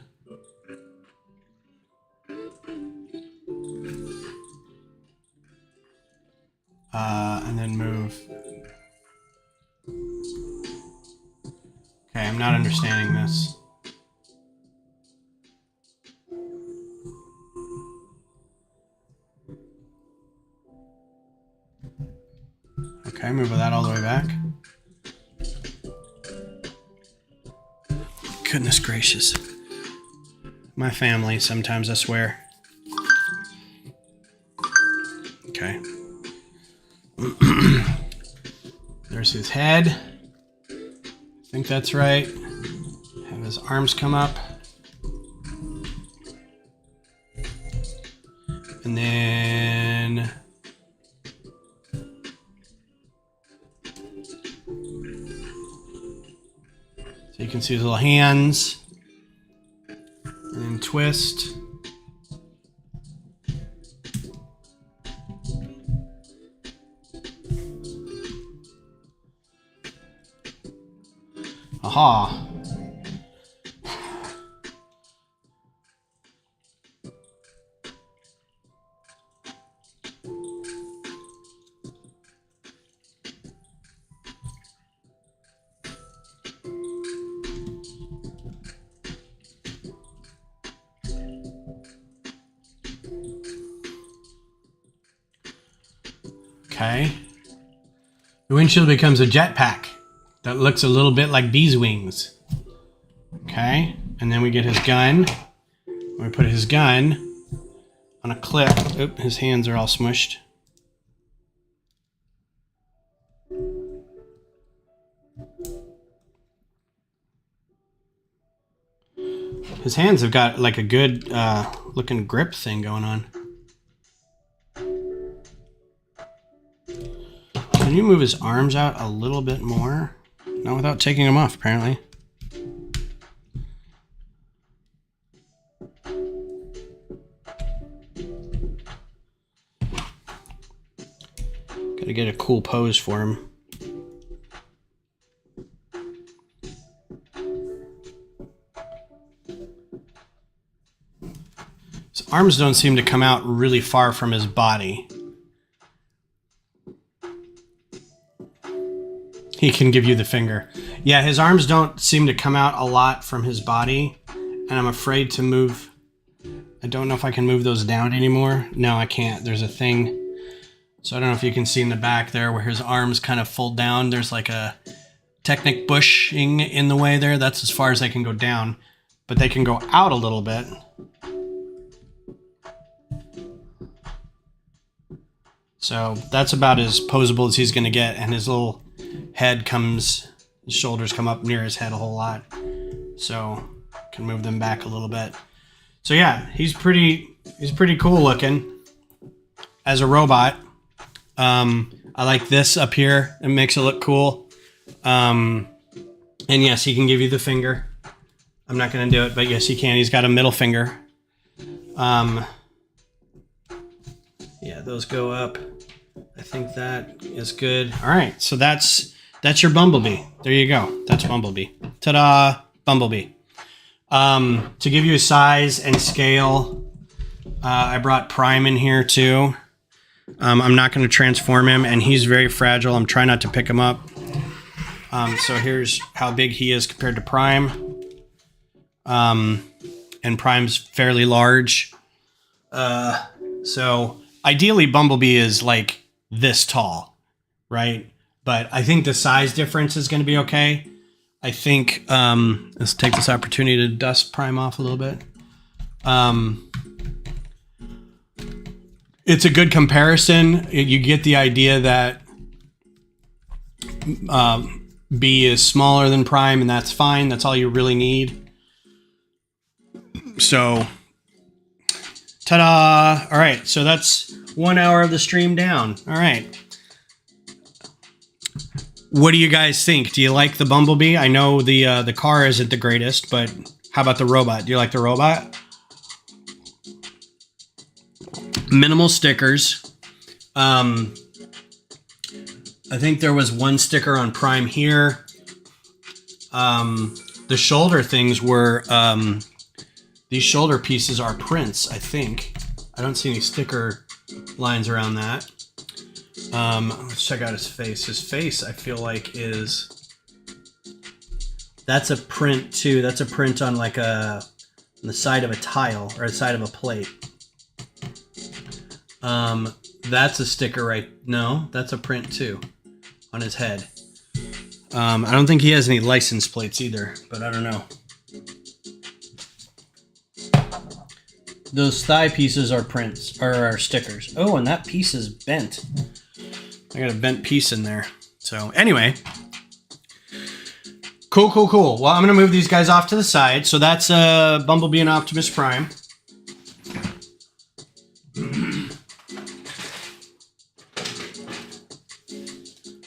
And then move. Okay, I'm not understanding this. Okay, move that all the way back. Goodness gracious. My family sometimes, I swear. Okay. There's his head. I think that's right. Have his arms come up. And then so you can see his little hands. And then twist. Aha. Okay. The windshield becomes a jetpack that looks a little bit like bee's wings. Okay. And then we get his gun. We put his gun on a clip. Oop, his hands are all smushed. His hands have got like a good looking grip thing going on. Can you move his arms out a little bit more? Not without taking them off, apparently. Gotta get a cool pose for him. His arms don't seem to come out really far from his body. He can give you the finger. Yeah, his arms don't seem to come out a lot from his body, and I'm afraid to move. I don't know if I can move those down anymore. No, I can't. There's a thing. So I don't know if you can see in the back there where his arms kind of fold down. There's like a Technic bushing in the way there. That's as far as they can go down, but they can go out a little bit. So that's about as posable as he's going to get, and his little head comes, his shoulders come up near his head a whole lot. So can move them back a little bit. So yeah, he's pretty cool looking as a robot. I like this up here. It makes it look cool. And yes, he can give you the finger. I'm not going to do it, but yes, he can. He's got a middle finger. Yeah, those go up. I think that is good. All right, so that's your Bumblebee. There you go. That's Bumblebee. Ta-da, Bumblebee. To give you a size and scale, I brought Prime in here too. I'm not going to transform him, and he's very fragile. I'm trying not to pick him up. So here's how big he is compared to Prime. And Prime's fairly large. So ideally Bumblebee is like this tall, right? But I think the size difference is going to be okay. I think, let's take this opportunity to dust Prime off a little bit. It's a good comparison. You get the idea that B is smaller than Prime, and that's fine. That's all you really need. So, ta-da! All right, so that's 1 hour of the stream down. All right. What do you guys think? Do you like the Bumblebee? I know the car isn't the greatest, but how about the robot? Do you like the robot? Minimal stickers. I think there was one sticker on Prime here. The shoulder things were, these shoulder pieces are prints, I think. I don't see any sticker lines around that. Let's check out his face. His face, I feel like, that's a print too. That's a print on like on the side of a tile or the side of a plate. That's a sticker, right? No, that's a print too on his head. I don't think he has any license plates either, but I don't know. Those thigh pieces are prints, or are stickers. Oh, and that piece is bent. I got a bent piece in there. So anyway, cool. Well, I'm gonna move these guys off to the side. So that's Bumblebee and Optimus Prime.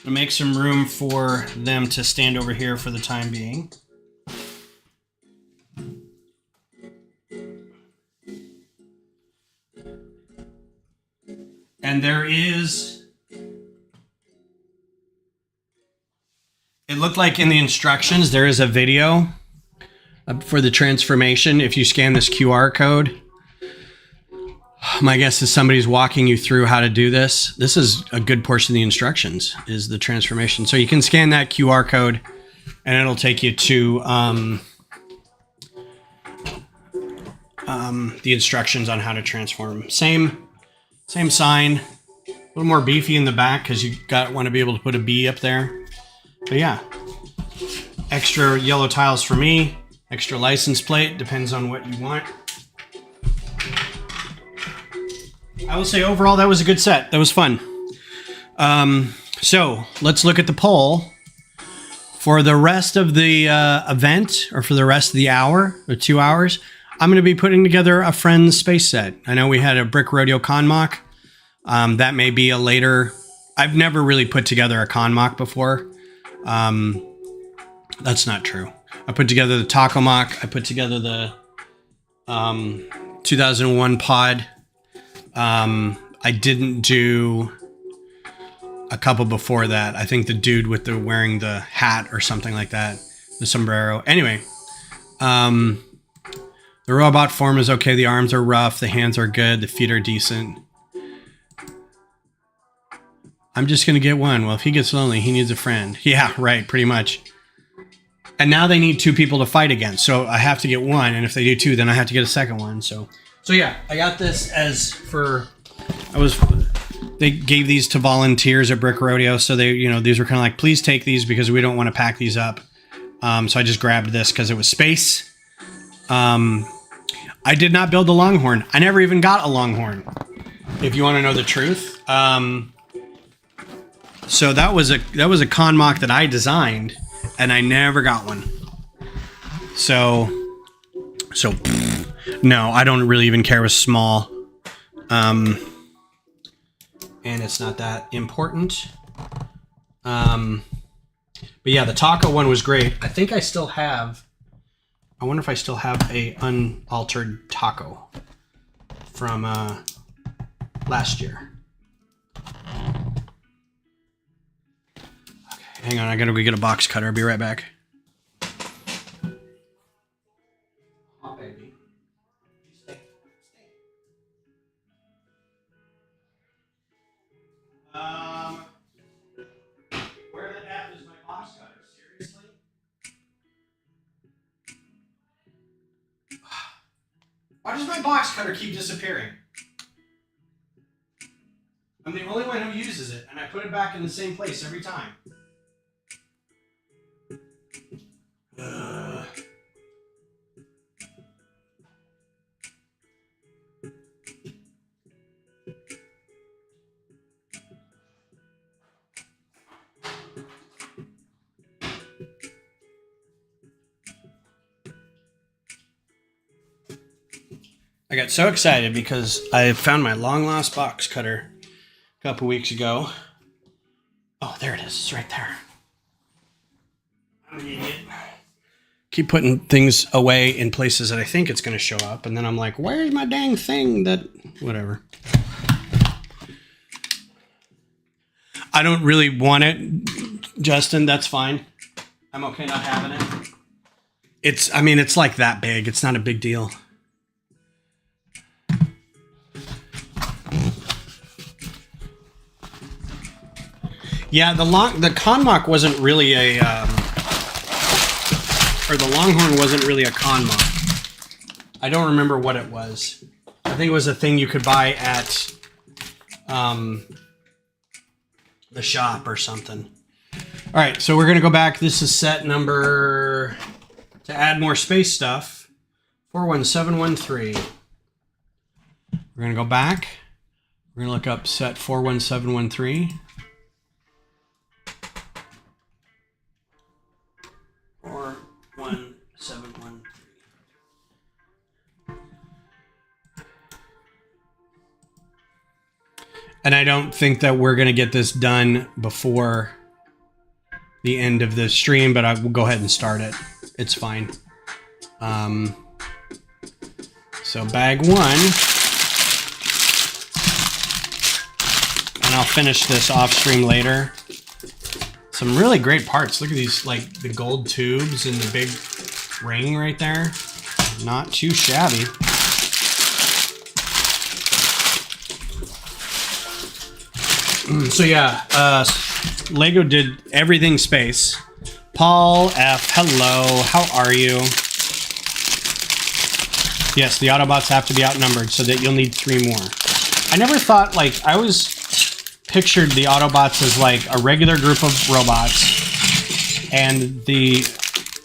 I'll make some room for them to stand over here for the time being. And there is, it looked like in the instructions, there is a video for the transformation. If you scan this QR code, my guess is somebody's walking you through how to do this. This is a good portion of the instructions, is the transformation. So you can scan that QR code and it'll take you to the instructions on how to transform. Same sign, a little more beefy in the back because you want to be able to put a B up there. But yeah, extra yellow tiles for me, extra license plate, depends on what you want. I will say overall that was a good set. That was fun. So let's look at the poll. For the rest of the event, or for the rest of the hour or 2 hours, I'm going to be putting together a Friends space set. I know we had a Brick Rodeo Con Mock. That may be a later... I've never really put together a Con Mock before. That's not true. I put together the Taco Mock. I put together the 2001 Pod. I didn't do a couple before that. I think the dude with the wearing the hat or something like that. The sombrero. Anyway. The robot form is okay. The arms are rough. The hands are good. The feet are decent. I'm just going to get one. Well, if he gets lonely, he needs a friend. Yeah, right. Pretty much. And now they need 2 people to fight against. So I have to get one. And if they do 2, then I have to get a second one. So yeah, I got this as for... They gave these to volunteers at Brick Rodeo. So they, these were kind of like, please take these because we don't want to pack these up. So I just grabbed this because it was space. I did not build the Longhorn. I never even got a Longhorn, if you want to know the truth. So that was a Con Mock that I designed, and I never got one. So no, I don't really even care. It was small, and it's not that important. But yeah, the taco one was great. I think I still have. I wonder if I still have a unaltered taco from last year. Okay, hang on, I gotta go get a box cutter. I'll be right back. Where the F is my box cutter? Seriously? Why does my box cutter keep disappearing? I'm the only one who uses it, and I put it back in the same place every time. I got so excited because I found my long-lost box cutter a couple weeks ago. Oh, there it is. It's right there. I'm an idiot. Keep putting things away in places that I think it's going to show up, and then I'm like, where's my dang thing that... Whatever. I don't really want it, Justin. That's fine. I'm okay not having it. It's like that big. It's not a big deal. Yeah, the Conmock wasn't really a, or the Longhorn wasn't really a Conmock. I don't remember what it was. I think it was a thing you could buy at the shop or something. All right, so we're going to go back. This is set number, to add more space stuff, 41713. We're going to go back. We're going to look up set 41713. 41713. And I don't think that we're going to get this done before the end of the stream, but I will go ahead and start it. It's fine. So bag one. And I'll finish this off stream later. Some really great parts. Look at these, like the gold tubes and the big ring right there. Not too shabby. So yeah, Lego did everything space. Paul F, hello, how are you? Yes, the Autobots have to be outnumbered so that you'll need 3 more. I never thought, like, I always pictured the Autobots as like a regular group of robots, and the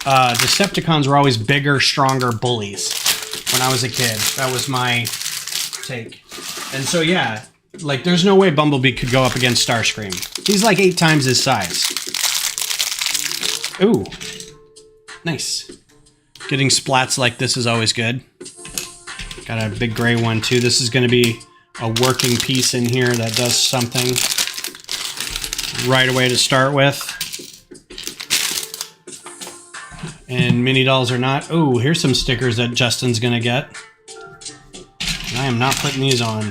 Decepticons were always bigger, stronger bullies when I was a kid. That was my take. And so yeah, like there's no way Bumblebee could go up against Starscream. He's like 8 times his size. Ooh, nice. Getting splats like this is always good. Got a big gray one too. This is going to be a working piece in here that does something right away to start with. And mini dolls are not. Oh, here's some stickers that Justin's going to get. I am not putting these on.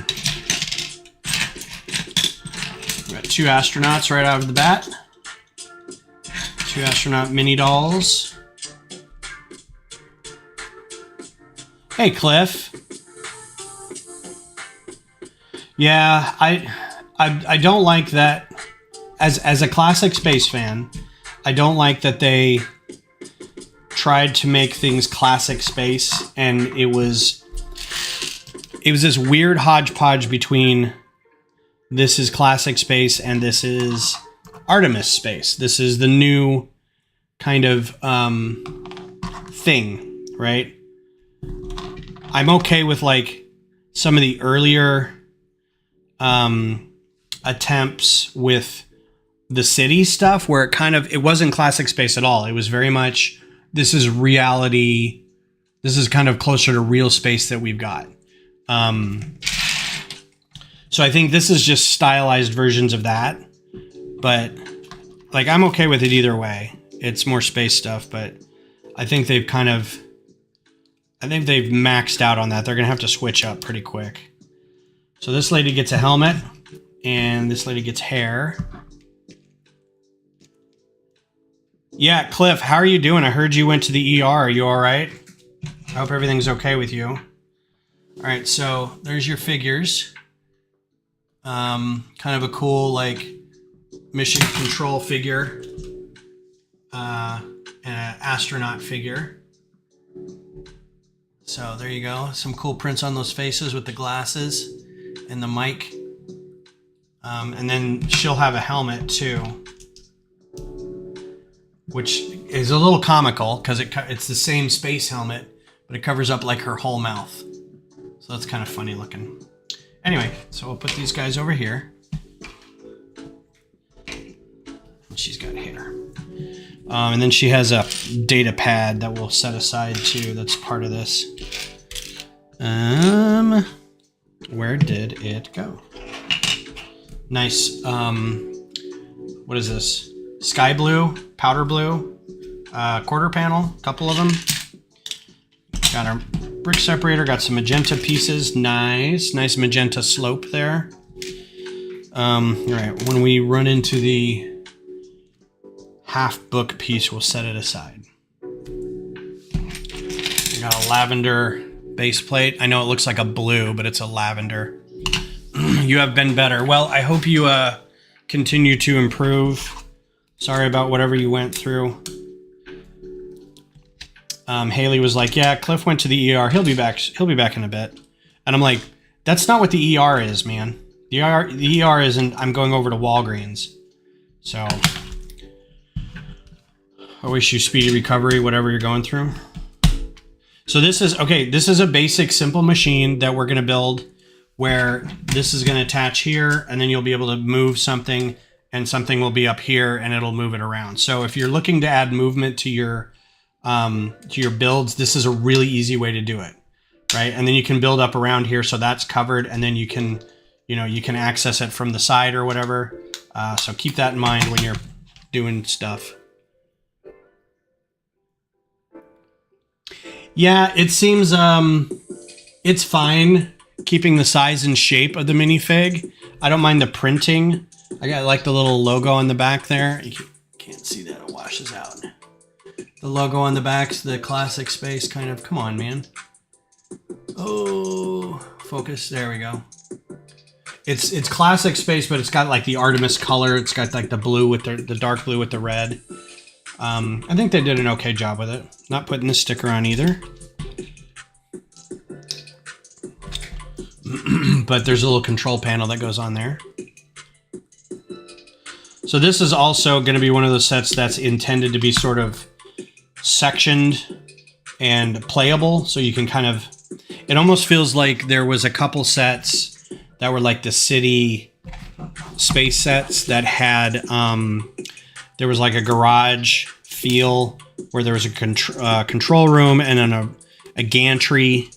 Got 2 astronauts right out of the bat. 2 astronaut mini dolls. Hey, Cliff. Yeah, I don't like that. As a classic space fan, I don't like that they tried to make things classic space, and it was this weird hodgepodge between this is classic space and this is Artemis space. This is the new kind of thing, right? I'm okay with like some of the earlier attempts with the city stuff where it wasn't classic space at all. It was very much, this is reality. This is kind of closer to real space that we've got. So I think this is just stylized versions of that, but like, I'm okay with it either way. It's more space stuff, but I think they've maxed out on that. They're going to have to switch up pretty quick. So this lady gets a helmet, and this lady gets hair. Yeah, Cliff, how are you doing? I heard you went to the ER. Are you all right? I hope everything's okay with you. All right, so there's your figures. Kind of a cool like mission control figure, and an astronaut figure. So there you go. Some cool prints on those faces with the glasses and the mic. And then she'll have a helmet too, which is a little comical because it's the same space helmet, but it covers up like her whole mouth. So that's kind of funny looking. Anyway, so we'll put these guys over here. And she's got hair. And then she has a data pad that we'll set aside too. That's part of this. Where did it go? Nice. What is this? Sky blue, powder blue, quarter panel, couple of them. Got our brick separator, got some magenta pieces. Nice magenta slope there. All right, when we run into the half book piece, we'll set it aside. We got a lavender base plate. I know it looks like a blue, but it's a lavender. You have been better. Well, I hope you continue to improve. Sorry about whatever you went through. Haley was like, yeah, Cliff went to the ER. He'll be back. He'll be back in a bit. And I'm like, that's not what the ER is, man. The ER isn't, I'm going over to Walgreens. So I wish you speedy recovery, whatever you're going through. So this is a basic, simple machine that we're going to build where this is going to attach here, and then you'll be able to move something, and something will be up here, and it'll move it around. So if you're looking to add movement to your builds, this is a really easy way to do it, right? And then you can build up around here, so that's covered, and then you can access it from the side or whatever. So keep that in mind when you're doing stuff. Yeah, it seems it's fine keeping the size and shape of the minifig. I don't mind the printing. I got like the little logo on the back there. You can't see that, it washes out. The logo on the back's the classic space kind of. Come on, man. Oh, focus. There we go. It's classic space, but it's got like the Artemis color. It's got like the blue with the dark blue with the red. I think they did an okay job with it. Not putting the sticker on either. But there's a little control panel that goes on there. So this is also going to be one of those sets that's intended to be sort of sectioned and playable. So you can kind of, it almost feels like there was a couple sets that were like the city space sets that had, there was like a garage feel where there was a control room and then a gantry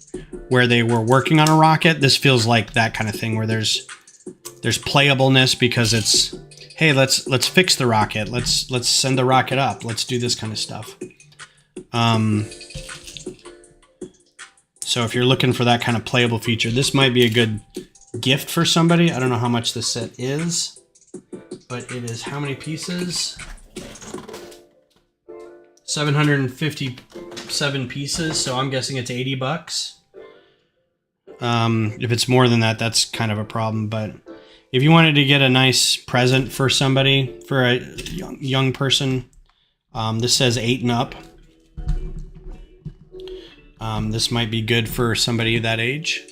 where they were working on a rocket. This feels like that kind of thing where there's playableness because it's, hey, let's fix the rocket. Let's send the rocket up. Let's do this kind of stuff. So if you're looking for that kind of playable feature, this might be a good gift for somebody. I don't know how much this set is, but it is how many pieces? 757 pieces, so I'm guessing it's $80. If it's more than that, that's kind of a problem, but if you wanted to get a nice present for somebody, for a young person, this says 8 and up. This might be good for somebody that age.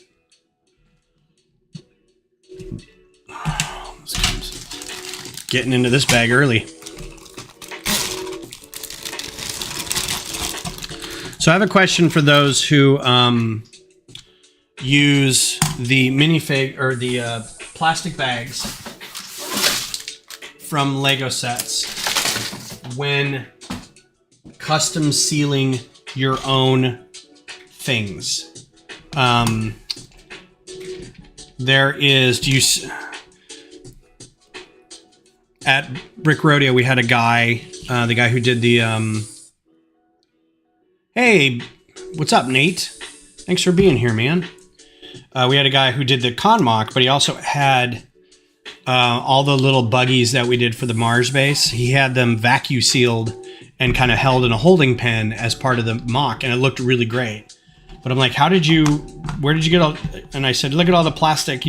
Getting into this bag early. So I have a question for those who use the minifig or the plastic bags from Lego sets when custom sealing your own things. There is, at Brick Rodeo, we had a guy, the guy who did the, hey, what's up, Nate? Thanks for being here, man. We had a guy who did the con mock, but he also had all the little buggies that we did for the Mars base. He had them vacuum sealed and kind of held in a holding pen as part of the mock, and it looked really great. But I'm like, where did you get all, and I said, look at all the plastic,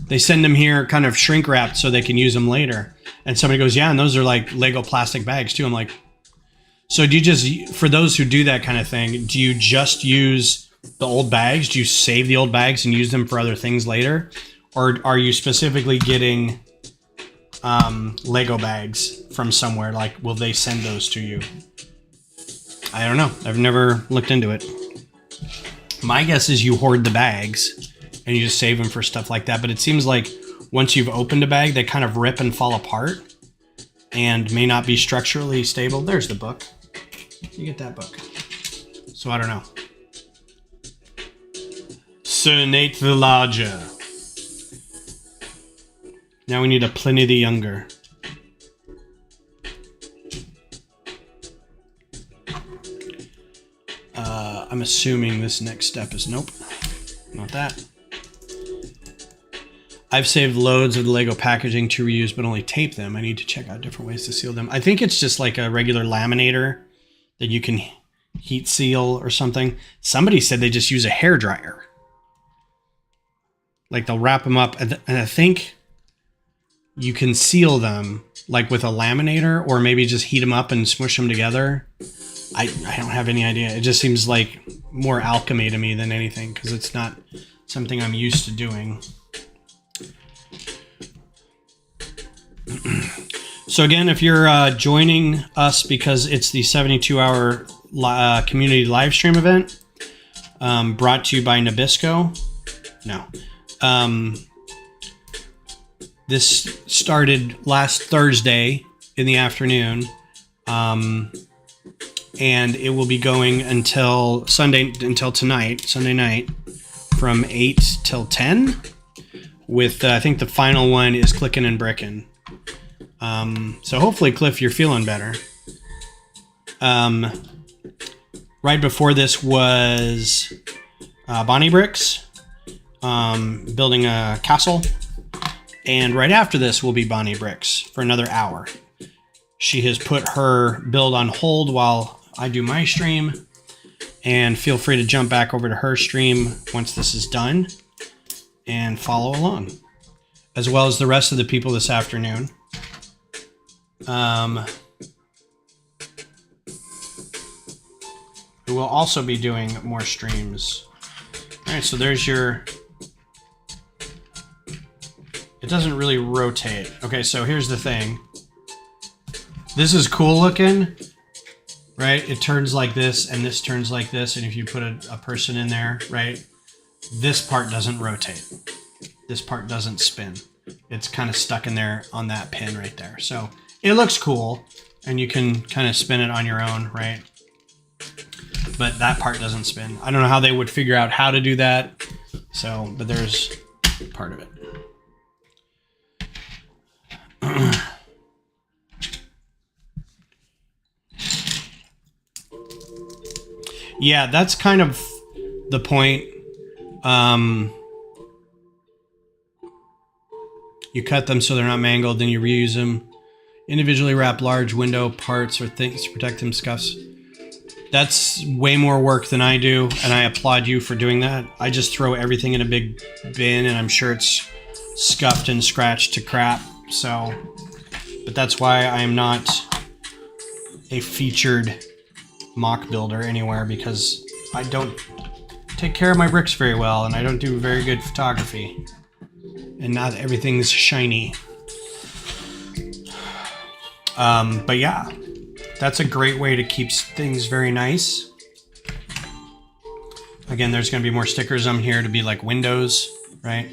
they send them here kind of shrink wrapped so they can use them later. And somebody goes, yeah, and those are like Lego plastic bags too. I'm like, so do you just, for those who do that kind of thing, do you just use the old bags? Do you save the old bags and use them for other things later? Or are you specifically getting Lego bags from somewhere? Like, will they send those to you? I don't know. I've never looked into it. My guess is you hoard the bags and you just save them for stuff like that. But it seems like once you've opened a bag, they kind of rip and fall apart and may not be structurally stable. There's the book. You get that book. So I don't know. Sir Nate the Larger. Now we need a Pliny the Younger. I'm assuming this next step is nope. Not that. I've saved loads of the Lego packaging to reuse, but only tape them. I need to check out different ways to seal them. I think it's just like a regular laminator that you can heat seal or something. Somebody said they just use a hairdryer. Like they'll wrap them up, and I think you can seal them like with a laminator, or maybe just heat them up and smush them together. I don't have any idea. It just seems like more alchemy to me than anything, because it's not something I'm used to doing. So again, if you're joining us because it's the 72-hour community live stream event brought to you by Nabisco. No. This started last Thursday in the afternoon, and it will be going until Sunday night, from 8 till 10. With I think the final one is Clickin' and Brickin'. So hopefully, Cliff, you're feeling better. Right before this was Bonnie Bricks building a castle. And right after this will be Bonnie Bricks for another hour. She has put her build on hold while I do my stream. And feel free to jump back over to her stream once this is done and follow along, as well as the rest of the people this afternoon. Who will also be doing more streams. All right, so there's your... It doesn't really rotate. Okay, so here's the thing. This is cool looking, right? It turns like this, and this turns like this, and if you put a person in there, right? This part doesn't rotate. This part doesn't spin. It's kind of stuck in there on that pin right there. So it looks cool, and you can kind of spin it on your own, right? But that part doesn't spin. I don't know how they would figure out how to do that. So, but there's part of it. Yeah, that's kind of the point. You cut them so they're not mangled, then you reuse them. Individually wrap large window parts or things to protect them scuffs. That's way more work than I do, and I applaud you for doing that. I just throw everything in a big bin, and I'm sure it's scuffed and scratched to crap. So, but that's why I am not a featured mock builder anywhere, because I don't take care of my bricks very well, and I don't do very good photography, and not everything's shiny. But yeah, that's a great way to keep things very nice. Again, there's going to be more stickers on here to be like windows, right?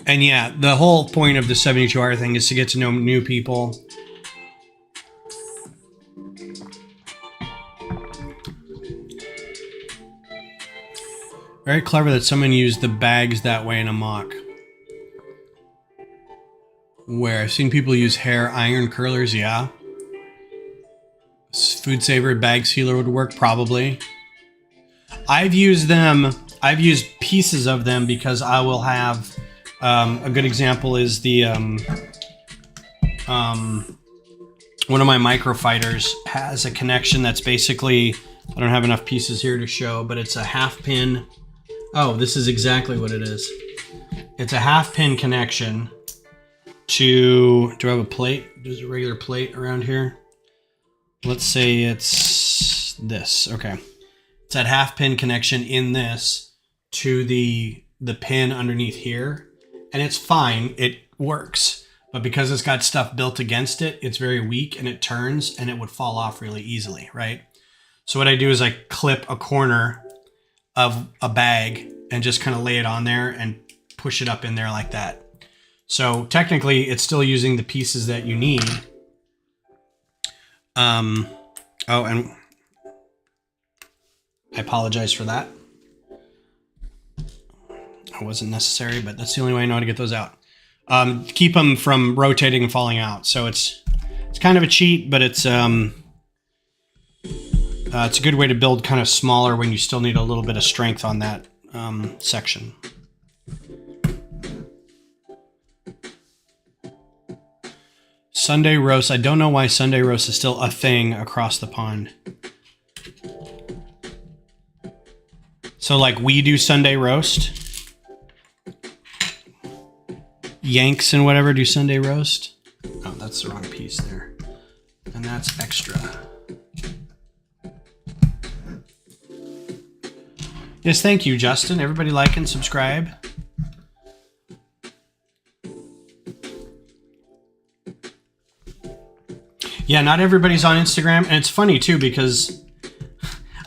And yeah, the whole point of the 72-hour thing is to get to know new people. Very clever that someone used the bags that way in a mock. Where I've seen people use hair iron curlers, yeah. Food saver bag sealer would work, probably. I've used them. I've used pieces of them because I will have... a good example is the one of my microfighters has a connection that's basically I don't have enough pieces here to show, but it's a half pin. Oh, this is exactly what it is. It's a half pin connection to, do I have a plate? There's a regular plate around here. Let's say it's this. Okay. It's that half pin connection in this to the pin underneath here. And it's fine. It works. But because it's got stuff built against it, it's very weak and it turns and it would fall off really easily, right? So what I do is I clip a corner of a bag and just kind of lay it on there and push it up in there like that. So technically it's still using the pieces that you need. Oh, and I apologize for that. It wasn't necessary, but that's the only way I know how to get those out. Keep them from rotating and falling out. So it's kind of a cheat, but it's a good way to build kind of smaller when you still need a little bit of strength on that section. Sunday roast. I don't know why Sunday roast is still a thing across the pond. So like we do Sunday roast. Yanks and whatever do Sunday roast. Oh, that's the wrong piece there. And that's extra. Yes, thank you, Justin. Everybody like and subscribe. Yeah, not everybody's on Instagram. And it's funny, too, because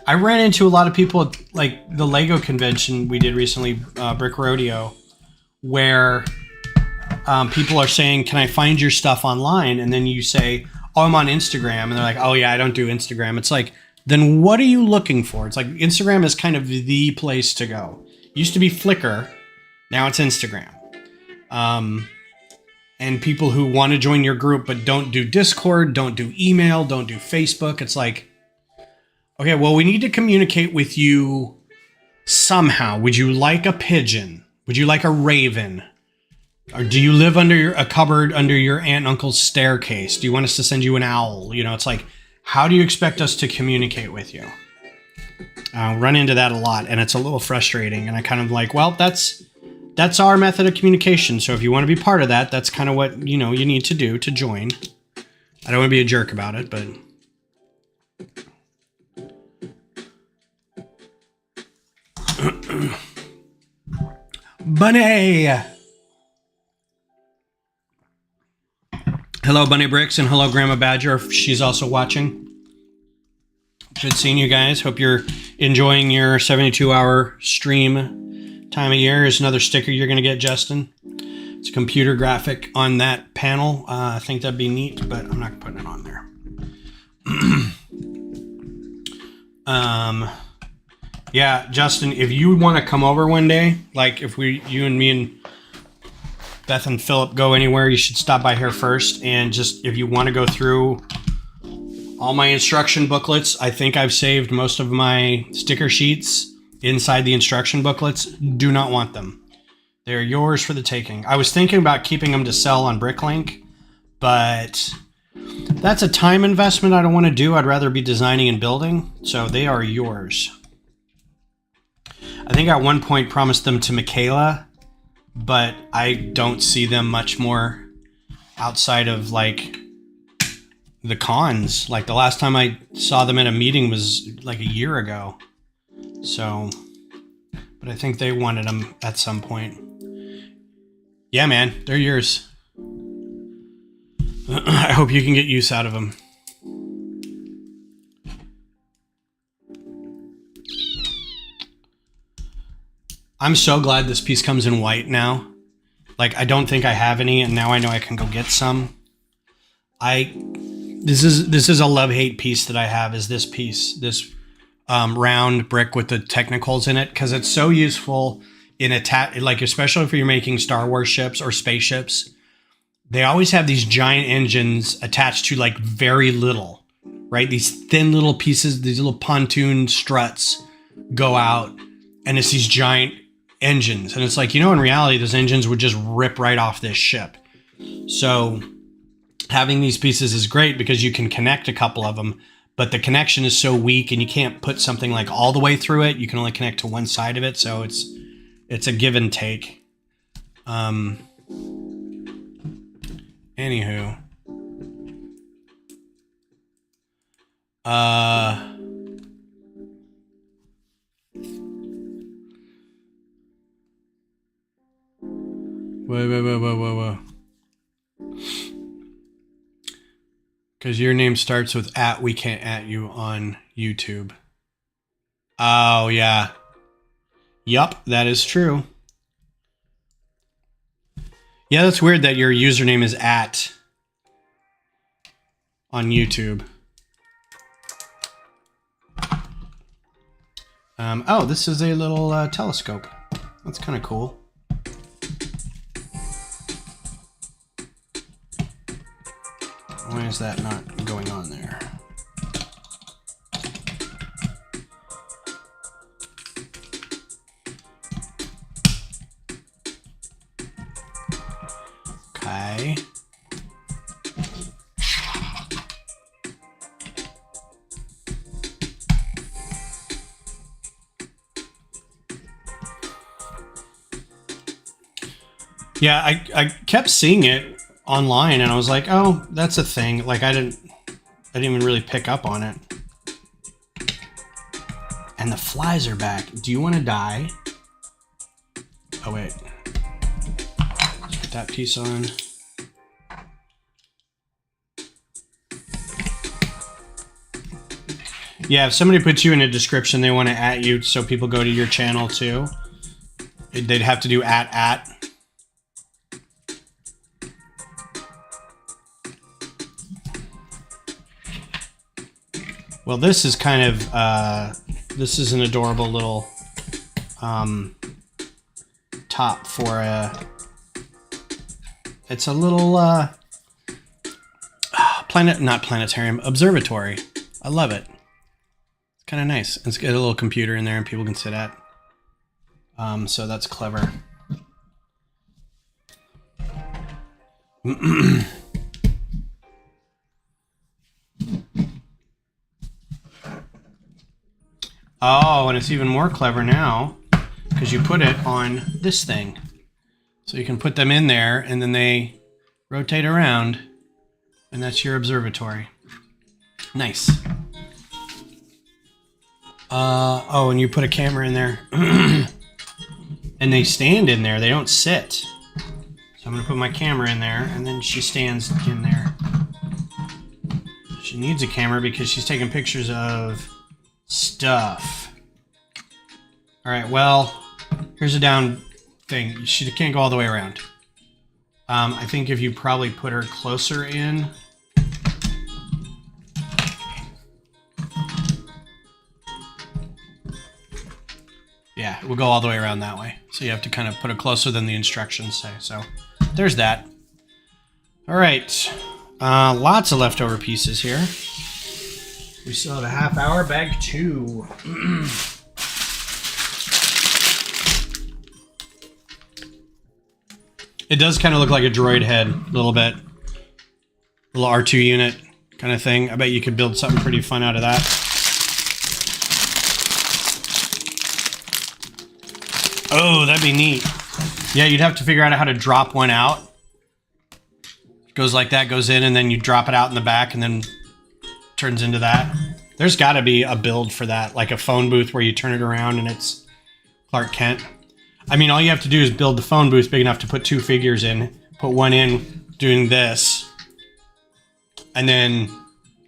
I ran into a lot of people at, like, the Lego convention we did recently, Brick Rodeo, where people are saying, can I find your stuff online? And then you say, oh, I'm on Instagram. And they're like, oh, yeah, I don't do Instagram. It's like, then what are you looking for? It's like Instagram is kind of the place to go. It used to be Flickr. Now it's Instagram. And people who want to join your group but don't do Discord, don't do email, don't do Facebook. It's like, okay, well, we need to communicate with you somehow. Would you like a pigeon? Would you like a raven? Or do you live under a cupboard under your aunt and uncle's staircase? Do you want us to send you an owl? You know, it's like, how do you expect us to communicate with you? I run into that a lot, and it's a little frustrating. And I kind of like, well, that's our method of communication. So if you want to be part of that, that's kind of what, you know, you need to do to join. I don't want to be a jerk about it, but Bunny! Hello, Bunny Bricks, and hello, Grandma Badger, if she's also watching. Good seeing you guys. Hope you're enjoying your 72-hour stream time of year. Here's another sticker you're going to get, Justin. It's a computer graphic on that panel. I think that'd be neat, but I'm not putting it on there. Yeah, Justin, if you want to come over one day, like if you and me and Beth and Philip go anywhere, you should stop by here first. And just, if you want to go through all my instruction booklets, I think I've saved most of my sticker sheets inside the instruction booklets. Do not want them. They're yours for the taking. I was thinking about keeping them to sell on Bricklink, but that's a time investment I don't want to do. I'd rather be designing and building. So they are yours. I think at one point promised them to Michaela, but I don't see them much more outside of like the cons. Like the last time I saw them at a meeting was like a year ago. So, but I think they wanted them at some point. Yeah, man, they're yours. I hope you can get use out of them. I'm so glad this piece comes in white now. Like, I don't think I have any, and now I know I can go get some. This is a love-hate piece that I have, is this piece. This round brick with the technicals in it, because it's so useful in like, especially if you're making Star Wars ships or spaceships. They always have these giant engines attached to like very little, right? These thin little pieces, these little pontoon struts go out, and it's these giant engines. And it's like, you know, in reality, those engines would just rip right off this ship. So having these pieces is great because you can connect a couple of them, but the connection is so weak and you can't put something like all the way through it. You can only connect to one side of it. So it's a give and take. Anywho. Whoa. Because your name starts with @ we can't @ you on YouTube. Oh, yeah. Yup, that is true. Yeah, that's weird that your username is @ on YouTube. Oh, this is a little telescope. That's kind of cool. Why is that not going on there? Okay. Yeah, I kept seeing it online and I was like, oh, that's a thing. Like I didn't even really pick up on it. And the flies are back. Do you want to die? Oh wait. Let's put that piece on. Yeah, if somebody puts you in a description, they want to @ you so people go to your channel too. They'd have to do @. Well, this is kind of, this is an adorable little top for it's a little not planetarium, observatory. I love it. It's kind of nice. It's got a little computer in there and people can sit at. So that's clever. Oh, and it's even more clever now because you put it on this thing. So you can put them in there and then they rotate around and that's your observatory. Nice. Oh, and you put a camera in there and they stand in there. They don't sit. So I'm going to put my camera in there and then she stands in there. She needs a camera because she's taking pictures of stuff. All right, well, here's a down thing. She can't go all the way around. I think if you probably put her closer in. Yeah, it will go all the way around that way. So you have to kind of put it closer than the instructions say. So there's that. All right, lots of leftover pieces here. We still have a half hour, bag 2. It does kind of look like a droid head, a little bit. Little R2 unit kind of thing. I bet you could build something pretty fun out of that. Oh, that'd be neat. Yeah, you'd have to figure out how to drop one out. It goes like that, goes in, and then you drop it out in the back, and then turns into that. There's got to be a build for that, like a phone booth where you turn it around and it's Clark Kent. I mean, all you have to do is build the phone booth big enough to put 2 figures in, put one in doing this, and then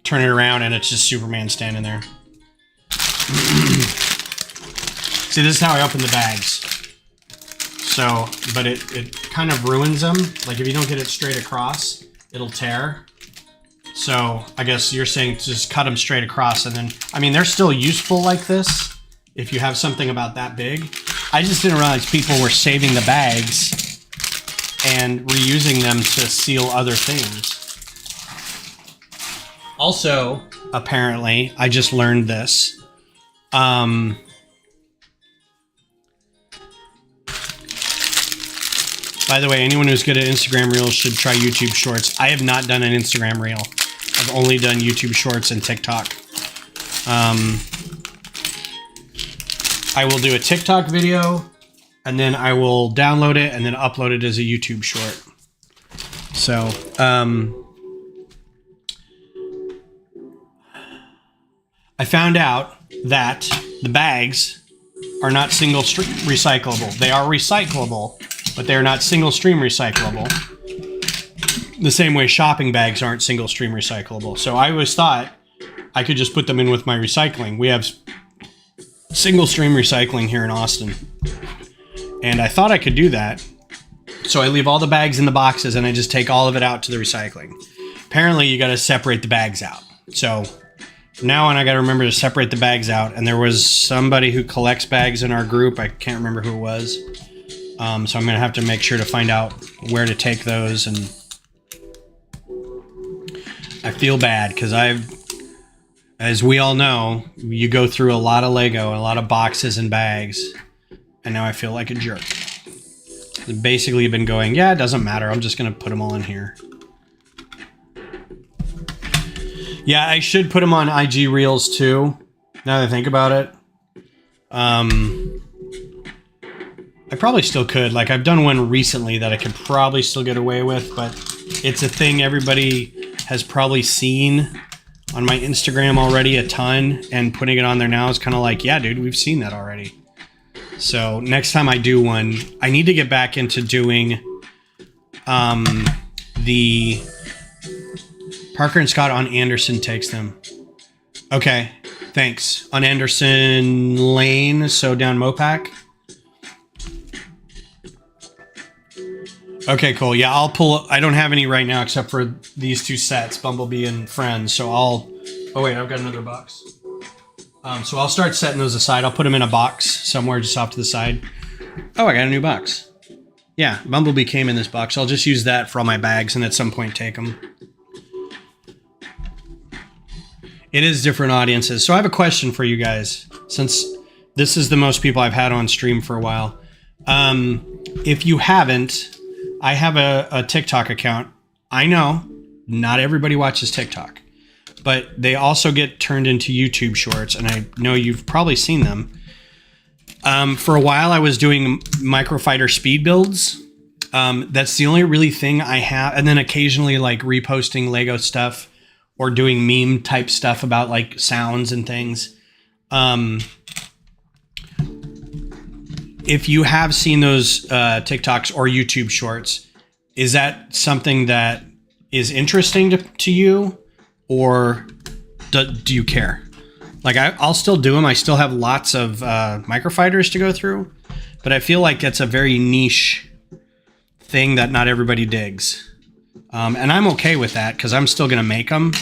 turn it around and it's just Superman standing there. See, this is how I open the bags. So, but it kind of ruins them. Like if you don't get it straight across, it'll tear. So I guess you're saying to just cut them straight across and then, I mean, they're still useful like this if you have something about that big. I just didn't realize people were saving the bags and reusing them to seal other things. Also, apparently, I just learned this. By the way, anyone who's good at Instagram Reels should try YouTube Shorts. I have not done an Instagram Reel. I've only done YouTube Shorts and TikTok. I will do a TikTok video, and then I will download it and then upload it as a YouTube short. So, I found out that the bags are not single stream recyclable. They are recyclable, but they're not single stream recyclable. The same way shopping bags aren't single stream recyclable. So I always thought I could just put them in with my recycling. We have single stream recycling here in Austin. And I thought I could do that. So I leave all the bags in the boxes and I just take all of it out to the recycling. Apparently you got to separate the bags out. So from now on I got to remember to separate the bags out. And there was somebody who collects bags in our group. I can't remember who it was. So I'm going to have to make sure to find out where to take those. And I feel bad because as we all know, you go through a lot of Lego, a lot of boxes and bags. And now I feel like a jerk. I've basically been going, yeah, it doesn't matter. I'm just going to put them all in here. Yeah, I should put them on IG Reels too, now that I think about it. I probably still could. Like, I've done one recently that I could probably still get away with, but it's a thing everybody has probably seen on my Instagram already a ton, and putting it on there now is kind of like, yeah, dude, we've seen that already. So next time I do one, I need to get back into doing the Parker and Scott on Anderson takes them. Okay, thanks. On Anderson Lane, so down Mopac. Okay, cool. Yeah, I'll pull. I don't have any right now except for these two sets, Bumblebee and Friends. So I'll. Oh wait, I've got another box. So I'll start setting those aside. I'll put them in a box somewhere just off to the side. Oh, I got a new box. Yeah, Bumblebee came in this box. I'll just use that for all my bags and at some point take them. It is different audiences. So I have a question for you guys, since this is the most people I've had on stream for a while. If you haven't, I have a TikTok account. I know not everybody watches TikTok, but they also get turned into YouTube shorts, and I know you've probably seen them. For a while, I was doing microfighter speed builds. That's the only really thing I have, and then occasionally like reposting Lego stuff or doing meme type stuff about like sounds and things. If you have seen those TikToks or YouTube shorts, is that something that is interesting to you? Or do you care? Like, I'll still do them. I still have lots of microfighters to go through. But I feel like that's a very niche thing that not everybody digs. And I'm okay with that because I'm still going to make them.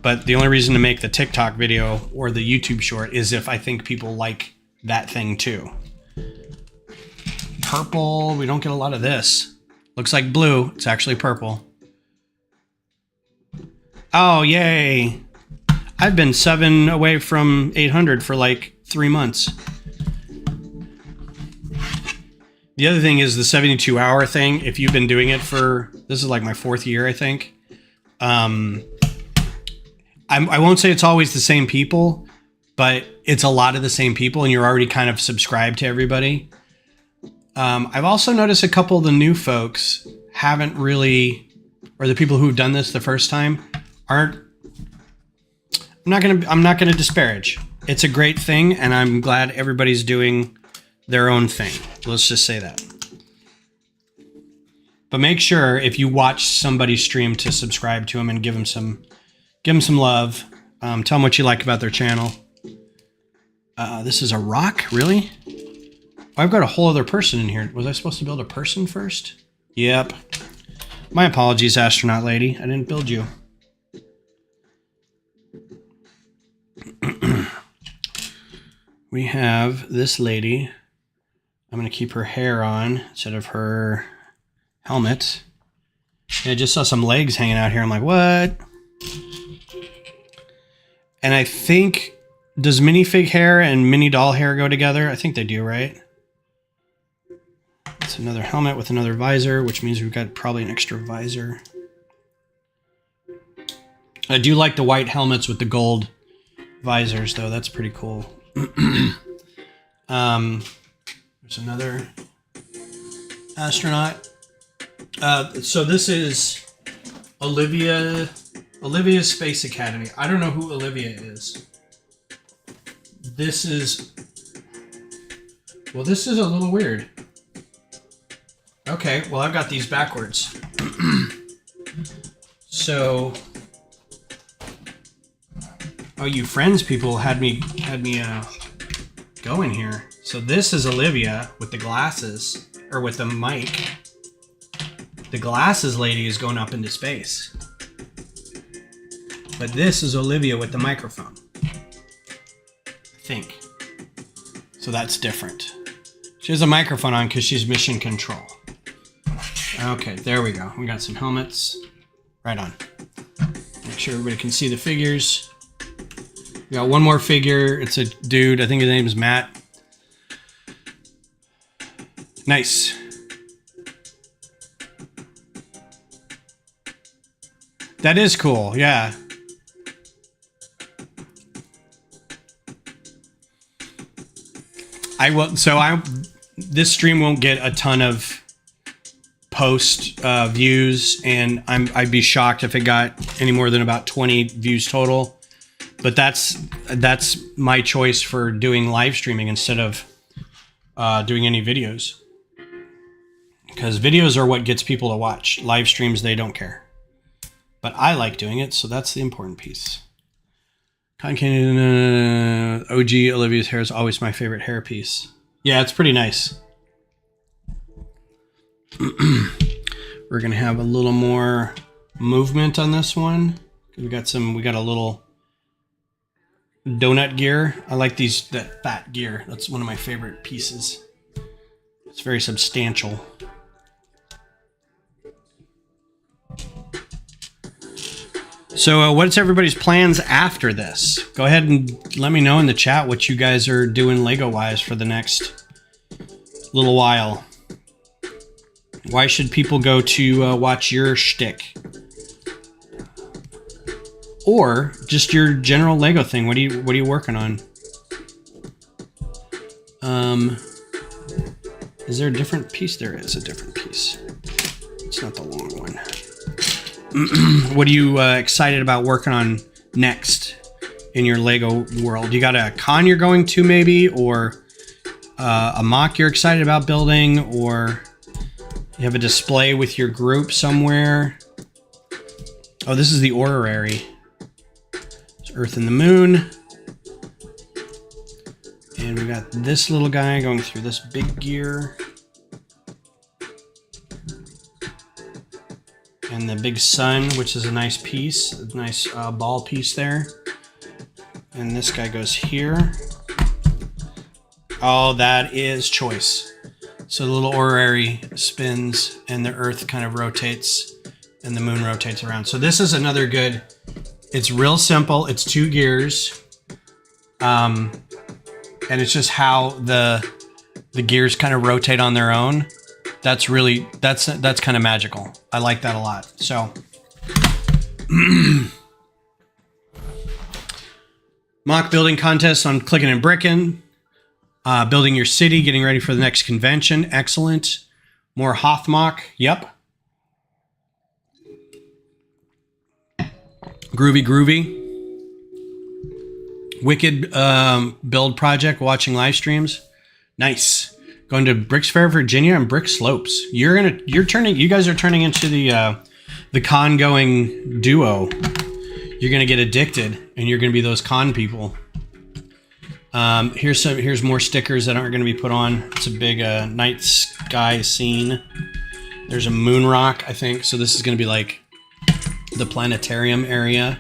But the only reason to make the TikTok video or the YouTube short is if I think people like that thing too. Purple. We don't get a lot of this. Looks like blue. It's actually purple. Oh, yay. I've been 7 away from 800 for like 3 months. The other thing is the 72-hour thing. If you've been doing it for, this is like my 4th year, I think. I won't say it's always the same people, but it's a lot of the same people, and you're already kind of subscribed to everybody. I've also noticed a couple of the new folks haven't really, or the people who've done this the first time, aren't. I'm not gonna disparage. It's a great thing, and I'm glad everybody's doing their own thing. Let's just say that. But make sure if you watch somebody stream to subscribe to them and give them some love. Tell them what you like about their channel. This is a rock, really? Oh, I've got a whole other person in here. Was I supposed to build a person first? Yep. My apologies, astronaut lady. I didn't build you. We have this lady. I'm going to keep her hair on instead of her helmet. Yeah, I just saw some legs hanging out here. I'm like, what? And I think, does minifig hair and mini doll hair go together? I think they do, right? It's another helmet with another visor, which means we've got probably an extra visor. I do like the white helmets with the gold visors, though. That's pretty cool. There's another astronaut. So this is Olivia's Space Academy. I don't know who Olivia is. This is a little weird. Okay, well, I've got these backwards. So, oh, you Friends people had me going here. So this is Olivia with the glasses, or with the mic. The glasses lady is going up into space. But this is Olivia with the microphone. I think. So that's different. She has a microphone on because she's mission control. Okay, there we go. We got some helmets. Right on. Make sure everybody can see the figures. We got one more figure. It's a dude. I think his name is Matt. Nice. That is cool, yeah. This stream won't get a ton of post views, and I'd be shocked if it got any more than about 20 views total. But that's my choice for doing live streaming instead of doing any videos. Because videos are what gets people to watch. Live streams, they don't care. But I like doing it, so that's the important piece. Cotton Candy, OG Olivia's hair is always my favorite hair piece. Yeah, it's pretty nice. We're gonna have a little more movement on this one. We got a little donut gear. I like that fat gear. That's one of my favorite pieces. It's very substantial. So what's everybody's plans after this? Go ahead and let me know in the chat what you guys are doing Lego-wise for the next little while. Why should people go to watch your shtick? Or just your general Lego thing. What are you working on? Is there a different piece? There is a different piece. It's not the long one. What are you excited about working on next in your Lego world? You got a con you're going to maybe, or a mock you're excited about building, or you have a display with your group somewhere? Oh, this is the orrery. It's Earth and the Moon. And we got this little guy going through this big gear. And the big sun, which is a nice piece, a nice ball piece there. And this guy goes here. Oh, that is choice. So the little orrery spins and the Earth kind of rotates and the moon rotates around. So this is another good, it's real simple. It's 2 gears. And it's just how the gears kind of rotate on their own. That's kind of magical. I like that a lot. So mock building contest on Clicking and Brickin'. Building your city, getting ready for the next convention. Excellent. More Hoth mock. Yep. Groovy. Wicked build project, watching live streams. Nice. Going to Bricks Fair, Virginia, and Brick Slopes. You guys are turning into the con going duo. You're gonna get addicted, and you're gonna be those con people. Here's more stickers that aren't gonna be put on. It's a big night sky scene. There's a moon rock, I think. So this is gonna be like the planetarium area.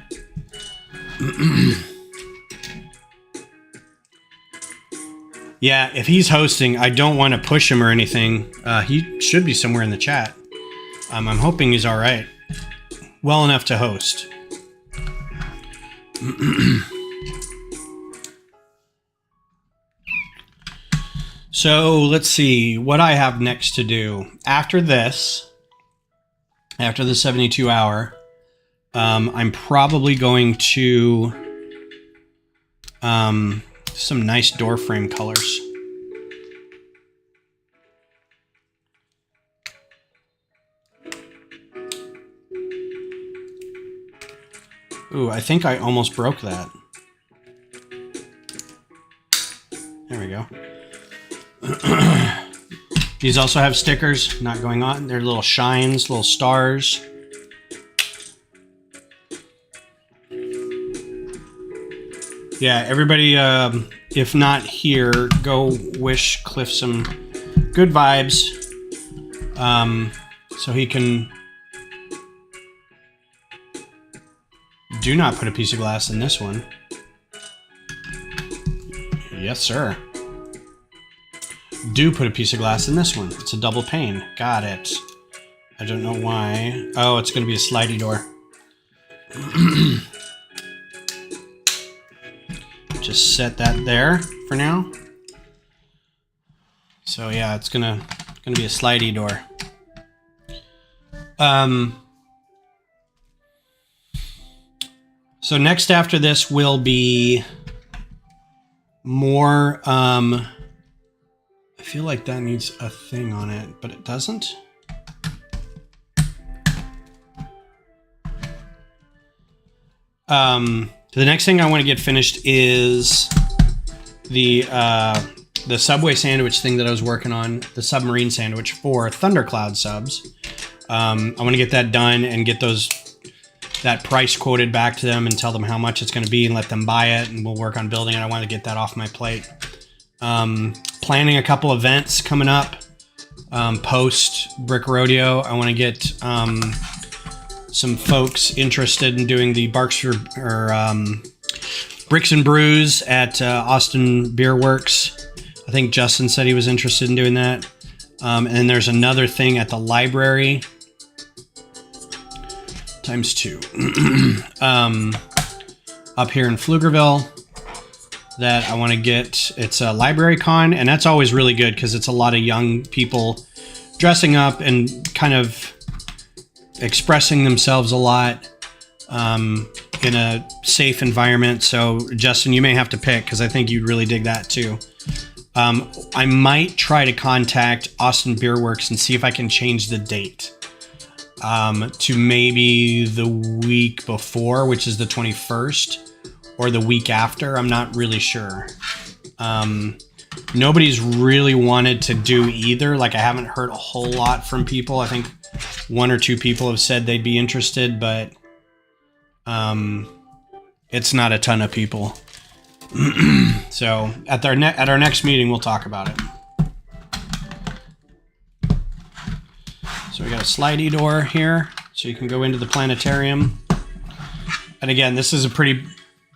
Yeah, if he's hosting, I don't want to push him or anything. He should be somewhere in the chat. I'm hoping he's all right. Well enough to host. So let's see what I have next to do. After this, after the 72 hour, I'm probably going to Some nice door frame colors. Ooh, I think I almost broke that. There we go. These also have stickers, not going on. They're little shines, little stars. Yeah, everybody, if not here, go wish Cliff some good vibes. So he can... Do not put a piece of glass in this one. Yes, sir. Do put a piece of glass in this one. It's a double pane. Got it. I don't know why. Oh, it's going to be a slidey door. Just set that there for now. So yeah, it's gonna be a slidey door. So next after this will be more, I feel like that needs a thing on it, but it doesn't. The next thing I want to get finished is the Subway sandwich thing that I was working on, the submarine sandwich for Thundercloud subs. I want to get that done and get that price quoted back to them and tell them how much it's going to be and let them buy it, and we'll work on building it. I want to get that off my plate. Planning a couple events coming up post Brick Rodeo. I want to get some folks interested in doing the Bricks and Brews at Austin Beer Works. I think Justin said he was interested in doing that. And then there's another thing at the library. ×2. Up here in Pflugerville that I want to get. It's a library con, and that's always really good because it's a lot of young people dressing up and kind of expressing themselves a lot in a safe environment. So Justin, you may have to pick because I think you'd really dig that too. I might try to contact Austin Beer Works and see if I can change the date to maybe the week before, which is the 21st, or the week after. I'm not really sure. Nobody's really wanted to do either. Like, I haven't heard a whole lot from people. I think 1 or 2 people have said they'd be interested, but it's not a ton of people. So at our next meeting, we'll talk about it. So we got a slidey door here, so you can go into the planetarium. And again, this is a pretty